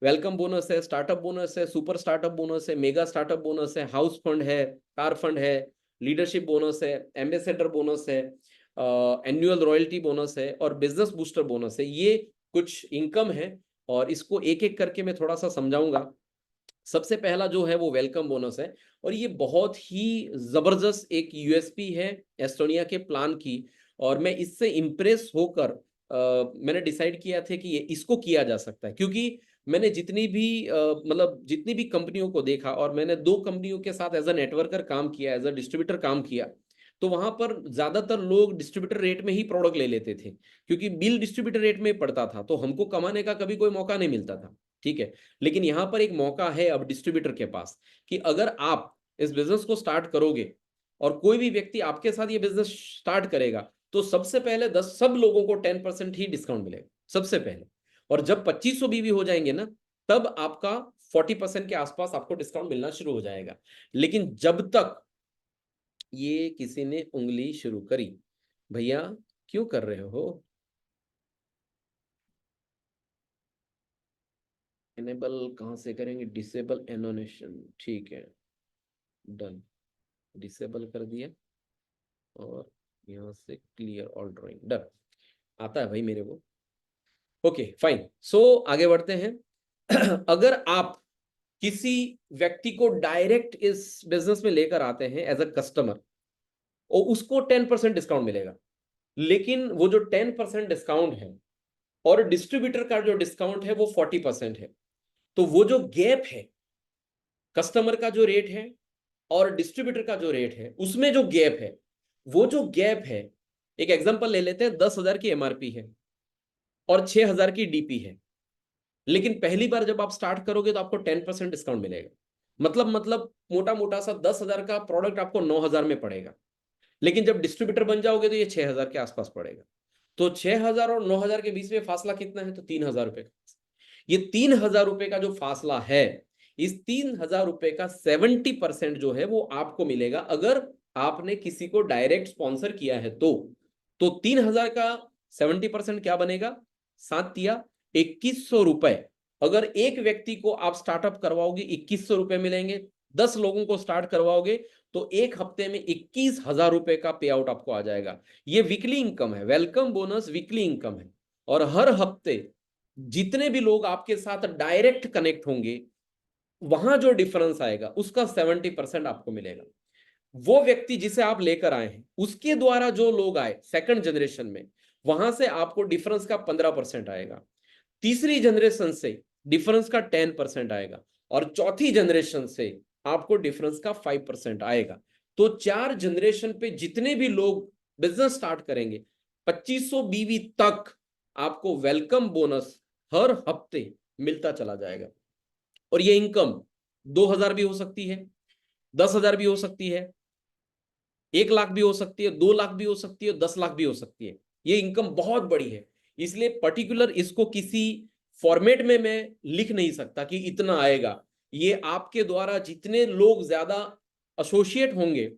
वेलकम बोनस है, स्टार्टअप बोनस है, सुपर स्टार्टअप बोनस है, मेगा स्टार्टअप बोनस है, हाउस फंड है, कार फंड है, लीडरशिप बोनस है, एम्बेसडर बोनस है, एनुअल रॉयल्टी बोनस है, और बिजनेस बूस्टर बोनस है। ये कुछ इनकम है, और इसको एक एक करके मैं थोड़ा सा समझाऊंगा। सबसे पहला जो है वो वेलकम बोनस है, और ये बहुत ही जबरदस्त एक यूएसपी है एस्टोनिया के प्लान की, और मैं इससे इंप्रेस होकर मैंने डिसाइड किया था कि ये इसको किया जा सकता है। क्योंकि मैंने जितनी भी मतलब जितनी भी कंपनियों को देखा, और मैंने 2 कंपनियों के साथ एज अ नेटवर्कर काम किया, एज अ डिस्ट्रीब्यूटर काम किया, तो वहां पर ज्यादातर लोग डिस्ट्रीब्यूटर रेट में ही प्रोडक्ट ले लेते थे, क्योंकि बिल डिस्ट्रीब्यूटर रेट में पड़ता था, तो हमको कमाने का कभी कोई मौका नहीं मिलता था। ठीक है, लेकिन यहां पर एक मौका है अब डिस्ट्रीब्यूटर के पास कि अगर आप इस बिजनेस को स्टार्ट करोगे और कोई भी व्यक्ति आपके साथ ये बिजनेस स्टार्ट करेगा, तो सबसे पहले 10 सब लोगों को 10% ही डिस्काउंट मिलेगा सबसे पहले। और जब 2500 बीवी हो जाएंगे ना, तब आपका 40% के आसपास आपको डिस्काउंट मिलना शुरू हो जाएगा। लेकिन जब तक ये किसी ने उंगली शुरू करी, भैया क्यों कर रहे हो? इनेबल कहां से करेंगे? डिसेबल एनोनेशन, ठीक है, डन, डिसेबल कर दिया, और यहां से क्लियर ऑल ड्राइंग, डन। आता है भाई मेरे को। ओके फाइन, सो आगे बढ़ते हैं। अगर आप किसी व्यक्ति को डायरेक्ट इस बिजनेस में लेकर आते हैं एज अ कस्टमर, और उसको 10% डिस्काउंट मिलेगा, लेकिन वो जो 10% डिस्काउंट है और डिस्ट्रीब्यूटर का जो डिस्काउंट है वो 40% है। तो वो जो गैप है, कस्टमर का जो रेट है और डिस्ट्रीब्यूटर का जो रेट है, उसमें जो गैप है, वो जो गैप है, एक एग्जांपल ले लेते हैं, 10,000 की एमआरपी है और 6,000 की डीपी है, लेकिन पहली बार जब आप स्टार्ट करोगे तो आपको 10% डिस्काउंट मिलेगा। मतलब मोटा मोटा सा 10,000 का प्रोडक्ट आपको 9,000 में पड़ेगा, लेकिन जब डिस्ट्रीब्यूटर बन जाओगे तो ये 6,000 के आसपास पड़ेगा। तो 6,000 और 9,000 के बीच में फासला कितना है? तो 3,000 रुपए का। ये 3,000 रुपए का जो फासला है, इस 3,000 रुपए का 70% जो है वो आपको मिलेगा अगर आपने किसी को डायरेक्ट स्पॉन्सर किया है तो 3,000 का 70% क्या बनेगा? 7 या 2,100 रुपए। अगर एक व्यक्ति को आप स्टार्टअप करवाओगे 2,100 रुपए मिलेंगे, 10 लोगों को स्टार्ट करवाओगे तो एक हफ्ते में 21,000 रुपए का पे आउट आपको आ जाएगा। ये वीकली इनकम है, वेलकम बोनस वीकली इनकम है, और हर हफ्ते जितने भी लोग आपके साथ डायरेक्ट कनेक्ट होंगे, वहां जो डिफरेंस आएगा उसका 70% आपको मिलेगा। वो व्यक्ति जिसे आप लेकर आए हैं, उसके द्वारा जो लोग आए सेकंड जनरेशन में, वहां से आपको डिफरेंस का 15% आएगा। तीसरी जनरेशन से डिफरेंस का 10% आएगा, और चौथी जनरेशन से आपको डिफरेंस का 5% आएगा। तो 4 जनरेशन पे जितने भी लोग बिजनेस स्टार्ट करेंगे, 2500 बीवी तक आपको वेलकम बोनस हर हफ्ते मिलता चला जाएगा। और ये इनकम 2,000 भी हो सकती है, 10,000 भी हो सकती है, 1 लाख भी हो सकती है, 2 लाख भी हो सकती है, 10 लाख भी हो सकती है। ये इनकम बहुत बड़ी है, इसलिए पर्टिकुलर इसको किसी फॉर्मेट में मैं लिख नहीं सकता कि इतना आएगा। ये आपके द्वारा जितने लोग ज्यादा एसोसिएट होंगे,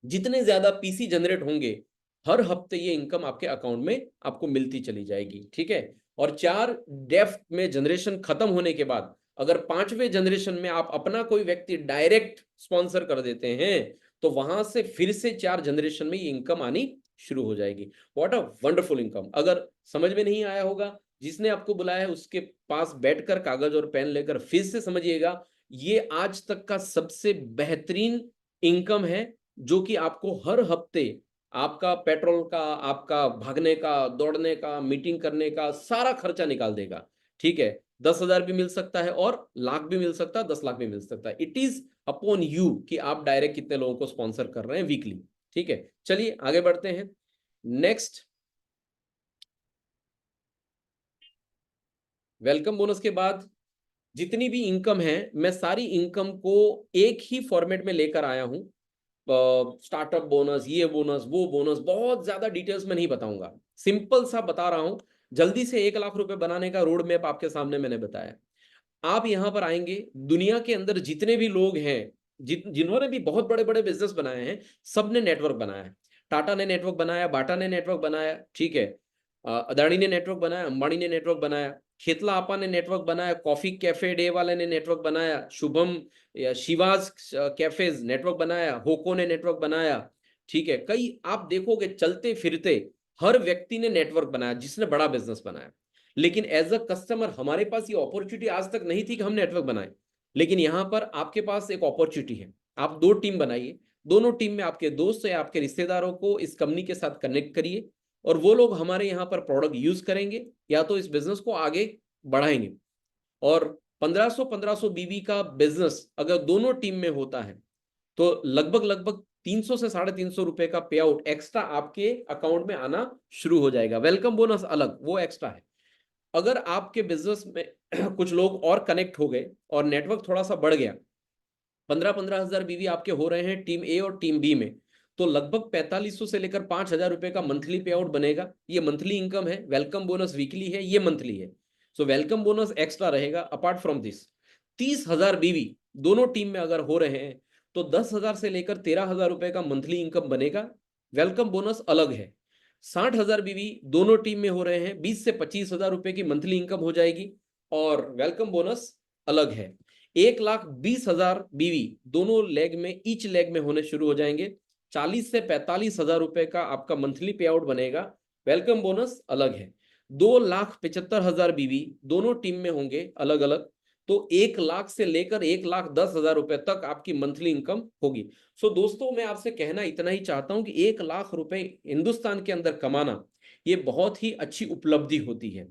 जितने ज्यादा पीसी जनरेट होंगे, हर हफ्ते ये इनकम आपके अकाउंट में आपको मिलती चली जाएगी। ठीक है। और 4 डेफ में जनरेशन खत्म होने के बाद अगर 5वें जनरेशन में आप अपना कोई व्यक्ति डायरेक्ट स्पॉन्सर कर देते हैं, तो वहां से फिर से 4 जनरेशन में ये इनकम आनी शुरू हो जाएगी। What a wonderful income. अगर समझ में नहीं आया होगा, जिसने आपको बुलाया है उसके पास बैठकर कागज और पेन लेकर फिर से समझिएगा। ये आज तक का सबसे बेहतरीन इनकम है, जो कि आपको हर हफ्ते आपका पेट्रोल का, आपका भागने का, दौड़ने का, मीटिंग करने का सारा खर्चा निकाल देगा। ठीक है। 10,000 भी मिल सकता है और लाख भी मिल सकता है, 10 लाख भी मिल सकता है। इट इज अपॉन यू कि आप डायरेक्ट कितने लोगों को स्पॉन्सर कर रहे हैं वीकली। ठीक है, चलिए आगे बढ़ते हैं। नेक्स्ट, वेलकम बोनस के बाद जितनी भी इनकम है, मैं सारी इनकम को एक ही फॉर्मेट में लेकर आया हूं। स्टार्टअप बोनस, ये बोनस, वो बोनस, बहुत ज्यादा डिटेल्स में नहीं बताऊंगा, सिंपल सा बता रहा हूं। जल्दी से 1 लाख रुपए बनाने का रोड मैप आपके सामने मैंने बताया। आप यहां पर आएंगे, दुनिया के अंदर जितने भी लोग हैं, जिन्होंने भी बहुत बड़े बड़े बिजनेस बनाए हैं, सबने नेटवर्क बनाया है। टाटा ने नेटवर्क बनाया, बाटा ने नेटवर्क बनाया, ठीक है, अदानी ने नेटवर्क बनाया, अंबानी ने नेटवर्क बनाया, खेतला आपा ने नेटवर्क बनाया, कॉफी कैफे डे वाले ने नेटवर्क बनाया, शुभम या शिवाज कैफेज नेटवर्क बनाया, होको ने नेटवर्क बनाया। ठीक है, कई आप देखोगे चलते फिरते हर व्यक्ति ने नेटवर्क बनाया जिसने बड़ा बिजनेस बनाया। लेकिन एज अ कस्टमर हमारे पास ये अपॉर्चुनिटी आज तक नहीं थी कि हम नेटवर्क बनाए। लेकिन यहां पर आपके पास एक अपॉर्चुनिटी है। आप 2 टीम बनाइए, दोनों टीम में आपके दोस्त या आपके रिश्तेदारों को इस कंपनी के साथ कनेक्ट करिए, और वो लोग हमारे यहाँ पर प्रोडक्ट यूज करेंगे या तो इस बिजनेस को आगे बढ़ाएंगे। और 1500 बीबी का बिजनेस अगर दोनों टीम में होता है, तो लगभग लगभग 300 से 350 रुपए का पे आउट एक्स्ट्रा आपके अकाउंट में आना शुरू हो जाएगा। वेलकम बोनस अलग, वो एक्स्ट्रा है। अगर आपके बिजनेस में कुछ लोग और कनेक्ट हो गए और नेटवर्क थोड़ा सा बढ़ गया, 15-15 हजार बीवी आपके हो रहे हैं टीम ए और टीम बी में, तो लगभग 4500 से लेकर 5,000 रुपए का मंथली पे आउट बनेगा। ये मंथली इनकम है। वेलकम बोनस वीकली है, ये मंथली है। सो वेलकम बोनस एक्स्ट्रा रहेगा। अपार्ट फ्रॉम दिस, 30,000 बीवी दोनों टीम में अगर हो रहे हैं, तो 10,000 से लेकर 13,000 रुपए का मंथली इनकम बनेगा। वेलकम बोनस अलग है। 60,000 बीवी दोनों टीम में हो रहे हैं, 20 से 25,000 रुपए की मंथली इनकम हो जाएगी, और वेलकम बोनस अलग है। 1,20,000 बीवी दोनों लेग में, ईच लेग में होने शुरू हो जाएंगे। 40 से 45,000 रुपए का आपका मंथली पे आउट बनेगा। वेलकम बोनस अलग है। 2,75,000 बीवी दोनों टीम में होंगे अलग अलग, तो 1 लाख से लेकर 1,10,000 रुपए तक आपकी मंथली इनकम होगी। सो दोस्तों, मैं आपसे कहना इतना ही चाहता हूं कि 1 लाख रुपए हिंदुस्तान के अंदर कमाना ये बहुत ही अच्छी उपलब्धि होती है।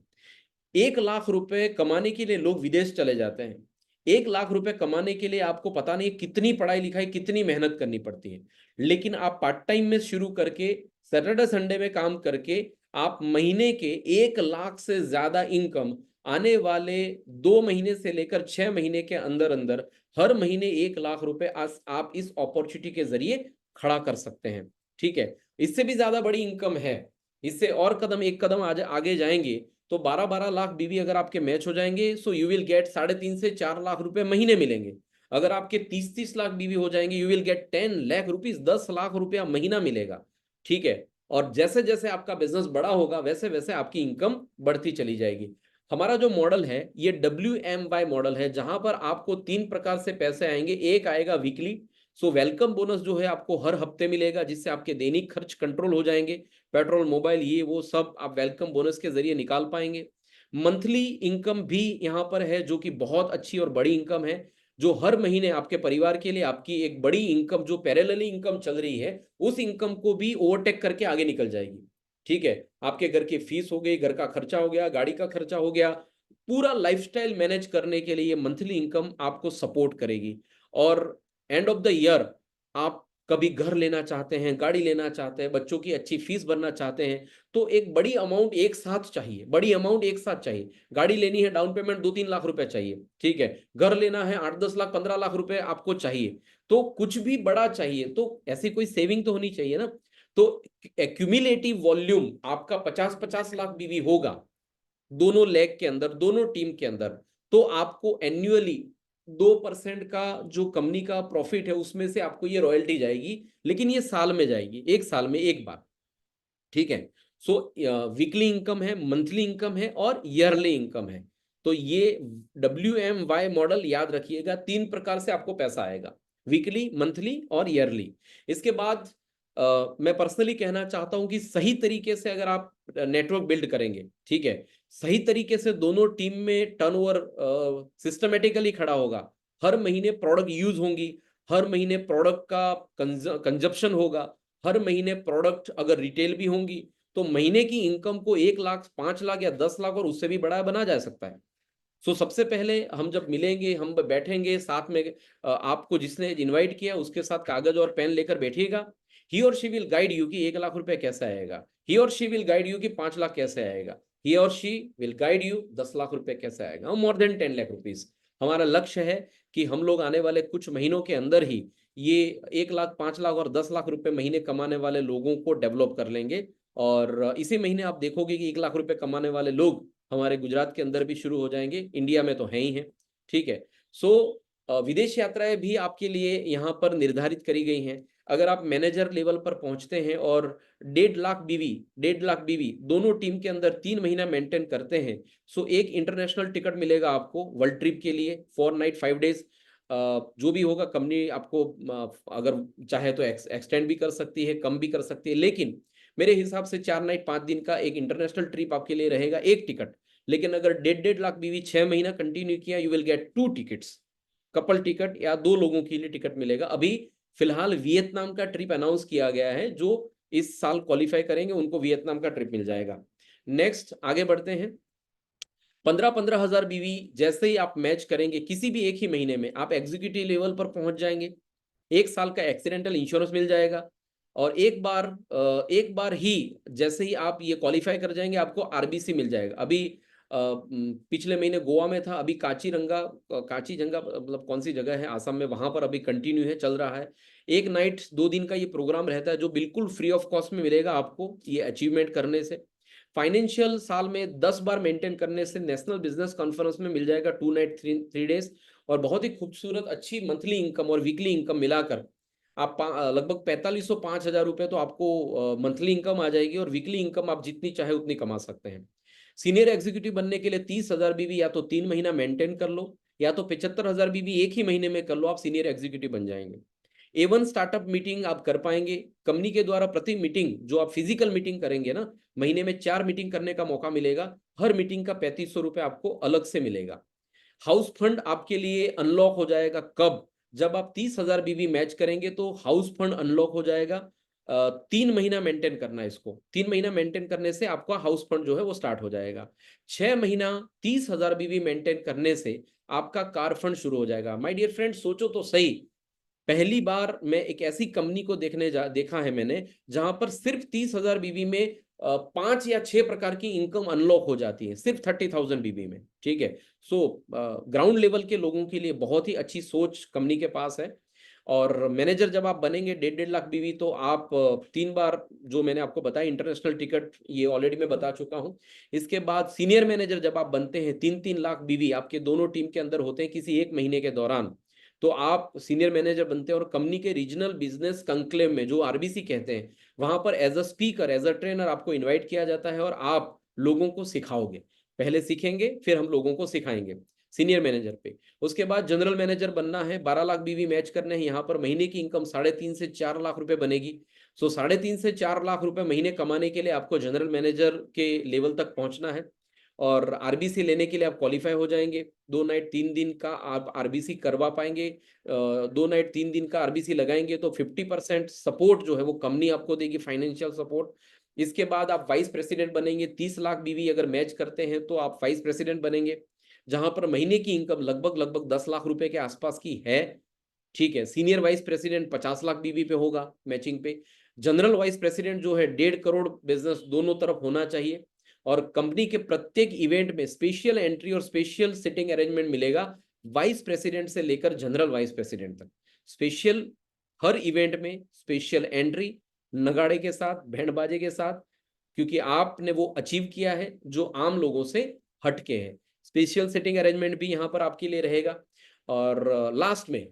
1 लाख रुपए कमाने के लिए लोग विदेश चले जाते हैं। 1 लाख रुपए कमाने के लिए आपको पता नहीं कितनी पढ़ाई लिखाई, कितनी मेहनत करनी पड़ती है। लेकिन आप पार्ट टाइम में शुरू करके, सैटरडे संडे में काम करके, आप महीने के 1 लाख से ज्यादा इनकम आने वाले 2 महीने से लेकर 6 महीने के अंदर अंदर हर महीने 1 लाख रुपए आप इस अपॉर्चुनिटी के जरिए खड़ा कर सकते हैं। ठीक है, इससे भी ज्यादा बड़ी इनकम है। इससे और कदम, एक कदम आगे जाएंगे तो 12-12 लाख बीवी अगर आपके मैच हो जाएंगे, सो यू विल गेट 3.5 से 4 लाख रुपए महीने मिलेंगे। अगर आपके 30-30 लाख बीवी हो जाएंगे, you will get 10 lakh rupees, 10 lakh रुपया महीना मिलेगा। ठीक है, और जैसे जैसे आपका बिजनेस बड़ा होगा, वैसे वैसे आपकी इनकम बढ़ती चली जाएगी। हमारा जो मॉडल है ये WMY मॉडल है, जहां पर आपको 3 प्रकार से पैसे आएंगे। एक आएगा वीकली, सो वेलकम बोनस जो है आपको हर हफ्ते मिलेगा, जिससे आपके दैनिक खर्च कंट्रोल हो जाएंगे। पेट्रोल, मोबाइल, ये वो सब आप वेलकम बोनस के जरिए निकाल पाएंगे। मंथली इनकम भी यहाँ पर है, जो कि बहुत अच्छी और बड़ी इनकम है, जो हर महीने आपके परिवार के लिए आपकी एक बड़ी इनकम, जो पैरेलली इनकम चल रही है, उस इनकम को भी ओवरटेक करके आगे निकल जाएगी। ठीक है, आपके घर की फीस हो गई, घर का खर्चा हो गया, गाड़ी का खर्चा हो गया, पूरा लाइफस्टाइल मैनेज करने के लिए मंथली इनकम आपको सपोर्ट करेगी। और एंड ऑफ द ईयर आप कभी घर लेना चाहते हैं, गाड़ी लेना चाहते हैं, बच्चों की अच्छी फीस भरना चाहते हैं, तो एक बड़ी अमाउंट एक साथ चाहिए, बड़ी अमाउंट एक साथ चाहिए। गाड़ी लेनी है, डाउन पेमेंट 2-3 लाख रुपए चाहिए, ठीक है। घर लेना है, 8-10 लाख 15 लाख रुपए आपको चाहिए। तो कुछ भी बड़ा चाहिए तो ऐसी कोई सेविंग तो होनी चाहिए ना। तो एक्यूमुलेटिव वॉल्यूम आपका 50-50 लाख बीवी होगा दोनों लेग के अंदर, दोनों टीम के अंदर, तो आपको एन्युअली 2% का जो कंपनी का प्रॉफिट है उसमें से आपको ये रॉयल्टी जाएगी, लेकिन ये साल में जाएगी, एक साल में एक बार, ठीक है। सो वीकली इनकम है, मंथली इनकम है और ईयरली इनकम है। तो ये WMY मॉडल याद रखिएगा, 3 प्रकार से आपको पैसा आएगा, वीकली, मंथली और ईयरली। इसके बाद मैं पर्सनली कहना चाहता हूं कि सही तरीके से अगर आप नेटवर्क बिल्ड करेंगे, ठीक है, सही तरीके से दोनों टीम में टर्नओवर सिस्टमेटिकली खड़ा होगा, हर महीने प्रोडक्ट यूज होंगी, हर महीने प्रोडक्ट का कंजप्शन होगा, हर महीने प्रोडक्ट अगर रिटेल भी होंगी, तो महीने की इनकम को 1 लाख, 5 लाख या 10 लाख और उससे भी बड़ा बना जा सकता है। सो सबसे पहले हम जब मिलेंगे, हम बैठेंगे साथ में, आपको जिसने इनवाइट किया उसके साथ कागज और पेन लेकर बैठिएगा। ही और शी विल गाइड यू कि 1 लाख रुपए कैसे आएगा, ही और शी विल गाइड यू कि 5 लाख कैसे आएगा, ही और she will guide you 10 lakh रुपए कैसे आएगा, मोर देन 10 लाख रुपीज। हमारा लक्ष्य है कि हम लोग आने वाले कुछ महीनों के अंदर ही ये 1 लाख, 5 लाख और 10 लाख रुपए महीने कमाने वाले लोगों को डेवलप कर लेंगे। और इसी महीने आप देखोगे कि 1 लाख रुपए कमाने वाले लोग हमारे गुजरात के अंदर भी शुरू हो जाएंगे, इंडिया में तो है ही है, ठीक है। सो विदेश यात्राएं भी आपके लिए यहाँ पर निर्धारित करी गई हैं। अगर आप मैनेजर लेवल पर पहुंचते हैं और 1.5 लाख बीवी दोनों टीम के अंदर 3 महीना मेंटेन करते हैं, सो एक इंटरनेशनल टिकट मिलेगा आपको वर्ल्ड ट्रिप के लिए, 4 नाइट 5 डेज। जो भी होगा कंपनी आपको अगर चाहे तो एक्सटेंड भी कर सकती है, कम भी कर सकती है, लेकिन मेरे हिसाब से 4 नाइट 5 दिन का एक इंटरनेशनल ट्रिप आपके लिए रहेगा, एक टिकट। लेकिन अगर 1.5 लाख बीवी 6 महीना कंटिन्यू किया, you will get 2 tickets, couple ticket या 2 लोगों के लिए टिकट मिलेगा। अभी फिलहाल वियतनाम का ट्रिप अनाउंस किया गया है, जो इस साल क्वालिफाई करेंगे उनको वियतनाम का ट्रिप मिल जाएगा। नेक्स्ट आगे बढ़ते हैं। 15-15 हजार बीवी जैसे ही आप मैच करेंगे किसी भी एक ही महीने में, आप एग्जीक्यूटिव लेवल पर पहुंच जाएंगे, 1 साल का एक्सीडेंटल इंश्योरेंस मिल जाएगा। और एक बार ही जैसे ही आप ये क्वालिफाई कर जाएंगे, आपको आरबीसी मिल जाएगा। अभी पिछले महीने गोवा में था, अभी काचीरंगा मतलब कौन सी जगह है आसाम में, वहां पर अभी कंटिन्यू है, चल रहा है। 1 नाइट 2 दिन का ये प्रोग्राम रहता है, जो बिल्कुल फ्री ऑफ कॉस्ट में मिलेगा आपको ये अचीवमेंट करने से। फाइनेंशियल साल में 10 बार मेंटेन करने से नेशनल बिजनेस कॉन्फ्रेंस में मिल जाएगा 2 नाइट 3 डेज, और बहुत ही खूबसूरत अच्छी मंथली इनकम और वीकली इनकम मिलाकर आप लगभग 4505 हजार रुपए तो आपको मंथली इनकम आ जाएगी, और वीकली इनकम आप जितनी चाहे उतनी कमा सकते हैं। सीनियर एग्जीक्यूटिव बनने के लिए 30 हजार बीवी या तो 3 महीना मेंटेन कर लो, या तो 75 हजार बीवी एक ही महीने में कर लो, आप सीनियर एग्जीक्यूटिव बन जाएंगे। A1 स्टार्टअप मीटिंग आप कर पाएंगे कंपनी के द्वारा। प्रति मीटिंग जो आप फिजिकल मीटिंग करेंगे ना, महीने में 4 मीटिंग करने का मौका मिलेगा, हर मीटिंग का 3500 रुपए आपको अलग से मिलेगा। हाउस फंड आपके लिए अनलॉक हो जाएगा कब, जब आप 30 हजार बीवी मैच करेंगे तो हाउस फंड अनलॉक हो जाएगा। 3 महीना मेंटेन करना है इसको, 3 महीना मेंटेन करने से आपका हाउस फंड जो है वो स्टार्ट हो जाएगा। 6 महीना 30 हजार बीवी मेंटेन करने से आपका कार फंड शुरू हो जाएगा। माय डियर फ्रेंड, सोचो तो सही, पहली बार मैं एक ऐसी कंपनी को देखा है मैंने, जहां पर सिर्फ 30 हजार बीवी में 5 या 6 प्रकार की इनकम अनलॉक हो जाती है, सिर्फ 30,000 बीवी में, ठीक है। सो ग्राउंड लेवल के लोगों के लिए बहुत ही अच्छी सोच कंपनी के पास है। और मैनेजर जब आप बनेंगे 1.5 लाख बीवी, तो आप 3 बार जो मैंने आपको बताया इंटरनेशनल टिकट, ये ऑलरेडी मैं बता चुका हूं। इसके बाद सीनियर मैनेजर जब आप बनते हैं, 3-3 लाख बीवी आपके दोनों टीम के अंदर होते हैं किसी एक महीने के दौरान, तो आप सीनियर मैनेजर बनते हैं और कंपनी के रीजनल बिजनेस कंक्लेव में, जो आरबीसी कहते हैं, वहां पर as a speaker, as a trainer आपको इनवाइट किया जाता है, और आप लोगों को सिखाओगे। पहले सीखेंगे, फिर हम लोगों को सिखाएंगे सीनियर मैनेजर पे। उसके बाद जनरल मैनेजर बनना है, 12 लाख बीवी मैच करने हैं, यहाँ पर महीने की इनकम 3.5 से 4 लाख रुपए बनेगी। सो 3.5 से 4 लाख रुपए महीने कमाने के लिए आपको जनरल मैनेजर के लेवल तक पहुंचना है, और आरबीसी लेने के लिए आप क्वालिफाई हो जाएंगे। 2 नाइट 3 दिन का आप आरबीसी करवा पाएंगे। 2 नाइट 3 दिन का आरबीसी लगाएंगे तो 50% सपोर्ट जो है वो कंपनी आपको देगी, फाइनेंशियल सपोर्ट। इसके बाद आप वाइस प्रेसिडेंट बनेंगे, 30 लाख बीवी अगर मैच करते हैं तो आप वाइस प्रेसिडेंट बनेंगे, जहां पर महीने की इनकम लगभग लगभग 10 लाख रुपए के आसपास की है। ठीक है। सीनियर वाइस प्रेसिडेंट 50 लाख बीवी पे होगा मैचिंग पे। जनरल वाइस प्रेसिडेंट जो है 1.5 करोड़ बिजनेस दोनों तरफ होना चाहिए। और कंपनी के प्रत्येक इवेंट में स्पेशल एंट्री और स्पेशल सिटिंग अरेंजमेंट मिलेगा, वाइस प्रेसिडेंट से लेकर जनरल वाइस प्रेसिडेंट तक। स्पेशल हर इवेंट में स्पेशल एंट्री, नगाड़े के साथ, बैंड बाजे के साथ, क्योंकि आपने वो अचीव किया है जो आम लोगों से हटके है। स्पेशल सिटिंग अरेंजमेंट भी यहाँ पर आपके लिए रहेगा। और लास्ट में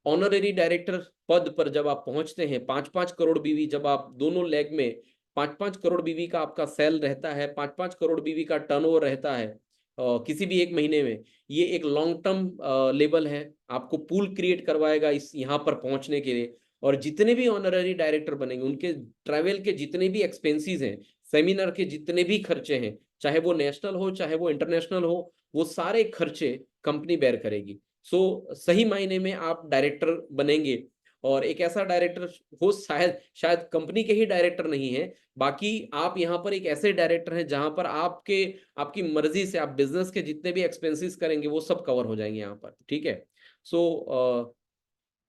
ऑनररी डायरेक्टर पद पर जब आप पहुंचते हैं, 5-5 करोड़ बीवी, जब आप दोनों लेग में 5-5 करोड़ बीवी का आपका सेल रहता है, 5-5 करोड़ बीवी का टर्नओवर रहता है किसी भी एक महीने में, ये एक लॉन्ग टर्म लेवल है, आपको पूल क्रिएट करवाएगा इस यहाँ पर पहुंचने के लिए। और जितने भी ऑनररी डायरेक्टर बनेंगे उनके ट्रैवल के जितने भी एक्सपेंसेस हैं, सेमिनार के जितने भी खर्चे हैं, चाहे वो नेशनल हो चाहे वो इंटरनेशनल हो, वो सारे खर्चे कंपनी बेयर करेगी। सो सही मायने में आप डायरेक्टर बनेंगे। और एक ऐसा डायरेक्टर हो, शायद कंपनी के ही डायरेक्टर नहीं है, बाकी आप यहाँ पर एक ऐसे डायरेक्टर हैं जहां पर आपकी मर्जी से आप बिजनेस के जितने भी एक्सपेंसेस करेंगे वो सब कवर हो जाएंगे यहाँ पर। ठीक है। सो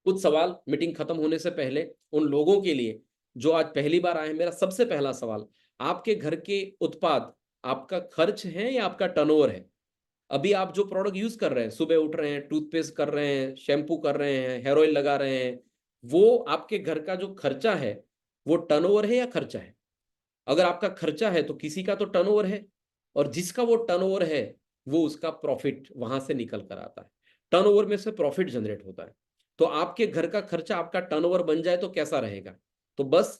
कुछ सवाल मीटिंग खत्म होने से पहले उन लोगों के लिए जो आज पहली बार आए। मेरा सबसे पहला सवाल, आपके घर के उत्पाद आपका खर्च है या आपका टर्नओवर है? अभी आप जो प्रोडक्ट यूज कर रहे हैं, सुबह उठ रहे हैं, टूथपेस्ट कर रहे हैं, शैम्पू कर रहे हैं, हेयर ऑयल लगा रहे हैं, वो आपके घर का जो खर्चा है वो टर्नओवर है या खर्चा है? अगर आपका खर्चा है तो किसी का तो टर्नओवर है, और जिसका वो टर्नओवर है वो उसका प्रॉफिट वहां से निकल कर आता है। टर्नओवर में से प्रॉफिट जनरेट होता है। तो आपके घर का खर्चा आपका टर्नओवर बन जाए तो कैसा रहेगा? तो बस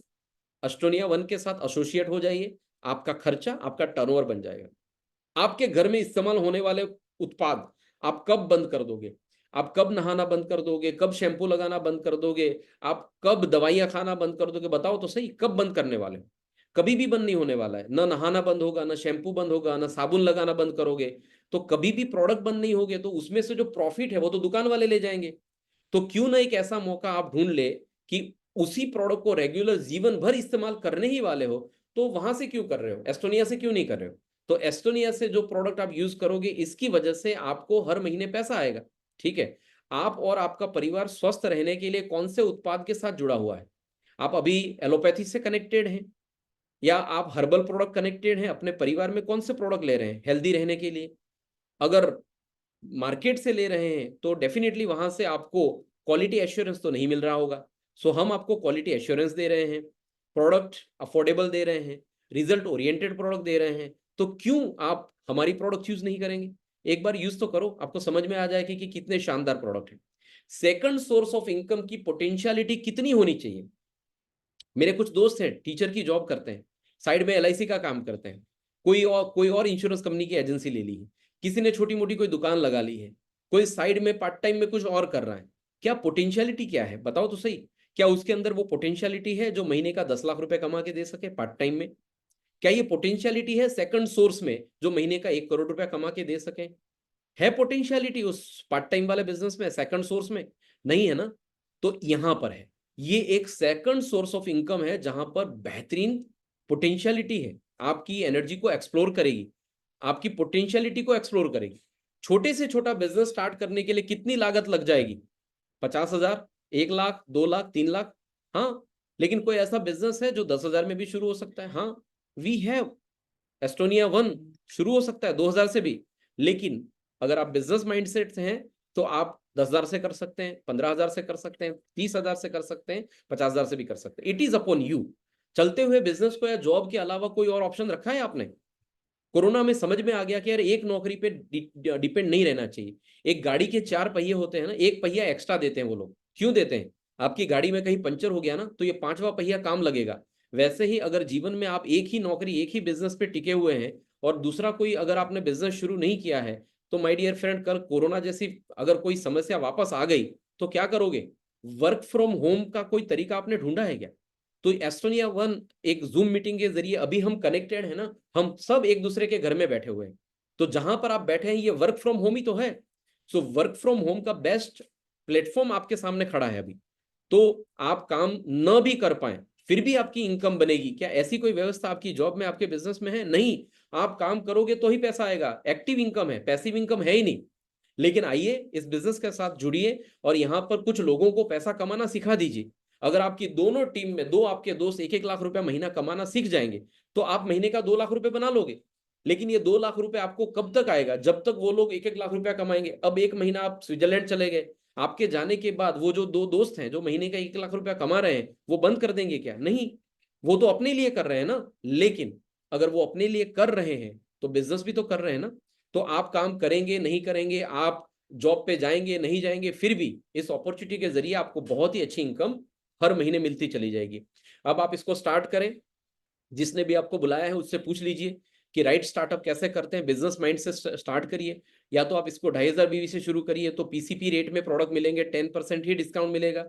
एस्टोनिया वन के साथ एसोसिएट हो जाइए, आपका खर्चा आपका टर्नओवर बन जाएगा। आपके घर में इस्तेमाल होने वाले उत्पाद आप कब बंद कर दोगे? आप कब नहाना बंद कर दोगे? कब शैम्पू लगाना बंद कर दोगे? आप कब दवाइयां खाना बंद कर दोगे? बताओ तो सही, कब बंद करने वाले हो? कभी भी बंद नहीं होने वाला है। ना नहाना बंद होगा, ना शैम्पू बंद होगा, ना साबुन लगाना बंद करोगे तो कभी भी प्रोडक्ट बंद नहीं होगे, तो उसमें से जो प्रॉफिट है वो तो दुकान वाले ले जाएंगे। तो क्यों ना एक ऐसा मौका आप ढूंढ ले कि उसी प्रोडक्ट को रेगुलर जीवन भर इस्तेमाल करने ही वाले हो, तो वहां से क्यों कर रहे हो? एस्टोनिया से क्यों नहीं कर रहे हो? तो एस्टोनिया से जो प्रोडक्ट आप यूज करोगे इसकी वजह से आपको हर महीने पैसा आएगा। ठीक है। आप और आपका परिवार स्वस्थ रहने के लिए कौन से उत्पाद के साथ जुड़ा हुआ है? आप अभी एलोपैथी से कनेक्टेड हैं या आप हर्बल प्रोडक्ट कनेक्टेड हैं? अपने परिवार में कौन से प्रोडक्ट ले रहे हैं हेल्दी रहने के लिए? अगर मार्केट से ले रहे हैं तो डेफिनेटली वहां से आपको क्वालिटी एश्योरेंस तो नहीं मिल रहा होगा। सो हम आपको क्वालिटी एश्योरेंस दे रहे हैं, प्रोडक्ट अफोर्डेबल दे रहे हैं, रिजल्ट ओरिएंटेड प्रोडक्ट दे रहे हैं, तो क्यों आप हमारी प्रोडक्ट यूज नहीं करेंगे? एक बार यूज तो करो, आपको समझ में आ जाएगा कि कितने शानदार प्रोडक्ट है। सेकंड सोर्स ऑफ इनकम की पोटेंशियलिटी कितनी होनी चाहिए? मेरे कुछ दोस्त हैं, टीचर की जॉब करते हैं, साइड में एलआईसी का काम करते हैं, कोई और इंश्योरेंस कंपनी की एजेंसी ले ली है, किसी ने छोटी मोटी कोई दुकान लगा ली है, कोई साइड में पार्ट टाइम में कुछ और कर रहा है। क्या पोटेंशियलिटी क्या है? बताओ तो सही। क्या उसके अंदर वो पोटेंशियलिटी है जो महीने का 10 लाख रुपए कमा के दे सके पार्ट टाइम में? क्या ये पोटेंशियलिटी है सेकंड सोर्स में जो महीने का 1 करोड़ रुपया कमा के दे सके? है पोटेंशियलिटी उस पार्ट टाइम वाले बिजनेस में, सेकंड सोर्स में? नहीं है ना। तो यहां पर है, ये एक सेकंड सोर्स ऑफ इनकम है जहां पर बेहतरीन पोटेंशियलिटी है, आपकी एनर्जी को एक्सप्लोर करेगी, आपकी पोटेंशियलिटी को एक्सप्लोर करेगी। छोटे से छोटा बिजनेस स्टार्ट करने के लिए कितनी लागत लग जाएगी? 50,000, 1 लाख, 2 लाख, 3 लाख? हाँ। लेकिन कोई ऐसा बिजनेस है जो 10,000 में भी शुरू हो सकता है? हाँ, वी हैव एस्टोनिया वन शुरू हो सकता है 2,000 से भी। लेकिन अगर आप बिजनेस माइंडसेट से हैं तो आप 10,000 से कर सकते हैं, 15,000 से कर सकते हैं, 30,000 से कर सकते हैं, 50,000 से भी कर सकते हैं। It is upon you. चलते हुए बिजनेस को या जॉब के अलावा कोई और ऑप्शन रखा है आपने? कोरोना में समझ में आ गया कि यार एक नौकरी पे डिपेंड नहीं रहना चाहिए। एक गाड़ी के 4 पहिए होते हैं ना, एक पहिया एक्स्ट्रा देते हैं वो लोग। क्यों देते हैं? आपकी गाड़ी में कहीं पंचर हो गया ना तो ये 5वां पहिया काम लगेगा। वैसे ही अगर जीवन में आप एक ही नौकरी, एक ही बिजनेस पे टिके हुए हैं और दूसरा कोई अगर आपने बिजनेस शुरू नहीं किया है, तो माय डियर फ्रेंड, कल कोरोना जैसी अगर कोई समस्या वापस आ गई तो क्या करोगे? वर्क फ्रॉम होम का कोई तरीका आपने ढूंढा है क्या? तो एस्टोनिया वन एक जूम मीटिंग के जरिए अभी हम कनेक्टेड है ना, हम सब एक दूसरे के घर में बैठे हुए हैं। तो जहां पर आप बैठे हैं ये वर्क फ्रॉम होम ही तो है। सो वर्क फ्रॉम होम का बेस्ट प्लेटफॉर्म आपके सामने खड़ा है अभी। तो आप काम न भी कर पाए फिर भी आपकी इनकम बनेगी क्या? ऐसी कोई व्यवस्था आपकी जॉब में, आपके बिजनेस में है? नहीं। आप काम करोगे तो ही पैसा आएगा। एक्टिव इनकम है, पैसिव इनकम है ही नहीं। लेकिन आइए इस बिजनेस के साथ जुड़िए और यहाँ पर कुछ लोगों को पैसा कमाना सिखा दीजिए। अगर आपकी दोनों टीम में दो आपके दोस्त 1-1 लाख रुपया महीना कमाना सीख जाएंगे तो आप महीने का 2 लाख रुपए बना लोगे। लेकिन ये 2 लाख रुपए आपको कब तक आएगा? जब तक वो लोग 1-1 लाख रुपया कमाएंगे। अब 1 महीना आप स्विट्जरलैंड चले गए, आपके जाने के बाद वो जो 2 दोस्त हैं जो महीने का 1 लाख रुपया कमा रहे हैं, वो बंद कर देंगे क्या? नहीं, वो तो अपने लिए कर रहे हैं ना। लेकिन अगर वो अपने लिए कर रहे हैं तो बिजनेस भी तो कर रहे हैं ना। तो आप काम करेंगे नहीं करेंगे, आप जॉब पे जाएंगे नहीं जाएंगे, फिर भी इस अपॉर्चुनिटी के जरिए आपको बहुत ही अच्छी इनकम हर महीने मिलती चली जाएगी। अब आप इसको स्टार्ट करें, जिसने भी आपको बुलाया है उससे पूछ लीजिए कि राइट स्टार्टअप कैसे करते हैं, बिजनेस माइंड से स्टार्ट करिए। या तो आप इसको 2,500 बीवी से शुरू करिए तो पीसीपी रेट में प्रोडक्ट मिलेंगे, 10% ही डिस्काउंट मिलेगा।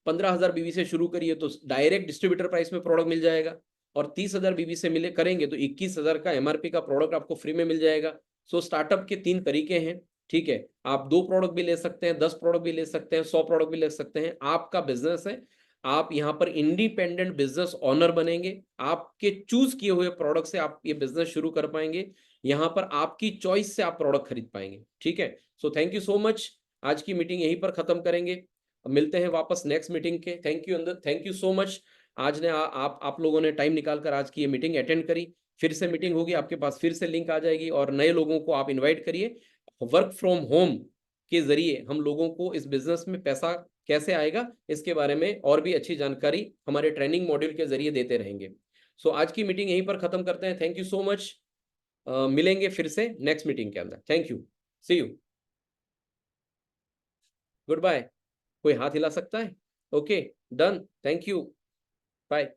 15,000 बीवी से शुरू करिए तो डायरेक्ट डिस्ट्रीब्यूटर प्राइस में प्रोडक्ट मिल जाएगा। और 30,000 बीवी से मिले करेंगे तो 21,000 का एमआरपी का प्रोडक्ट आपको फ्री में मिल जाएगा। सो स्टार्टअप के 3 तरीके हैं, ठीक है। आप 2 प्रोडक्ट भी ले सकते हैं, 10 प्रोडक्ट भी ले सकते हैं, 100 प्रोडक्ट भी ले सकते हैं। आपका बिजनेस है, आप यहाँ पर इंडिपेंडेंट बिजनेस ओनर बनेंगे। आपके चूज किए हुए प्रोडक्ट से आप ये बिजनेस शुरू कर पाएंगे। यहाँ पर आपकी चॉइस से आप प्रोडक्ट खरीद पाएंगे, ठीक है। So thank you so much. आज की मीटिंग यहीं पर खत्म करेंगे, मिलते हैं वापस नेक्स्ट मीटिंग के। थैंक यू अंदर, थैंक यू सो मच। आज ने आप लोगों ने टाइम निकालकर आज की ये मीटिंग अटेंड करी। फिर से मीटिंग होगी, आपके पास फिर से लिंक आ जाएगी और नए लोगों को आप इनवाइट करिए। वर्क फ्रॉम होम के जरिए हम लोगों को इस बिजनेस में पैसा कैसे आएगा इसके बारे में और भी अच्छी जानकारी हमारे ट्रेनिंग मॉड्यूल के जरिए देते रहेंगे। सो आज की मीटिंग यहीं पर खत्म करते हैं। Thank you so much. मिलेंगे फिर से नेक्स्ट मीटिंग के अंदर। Thank you, see you, goodbye. कोई हाथ हिला सकता है? Okay, done, thank you, bye.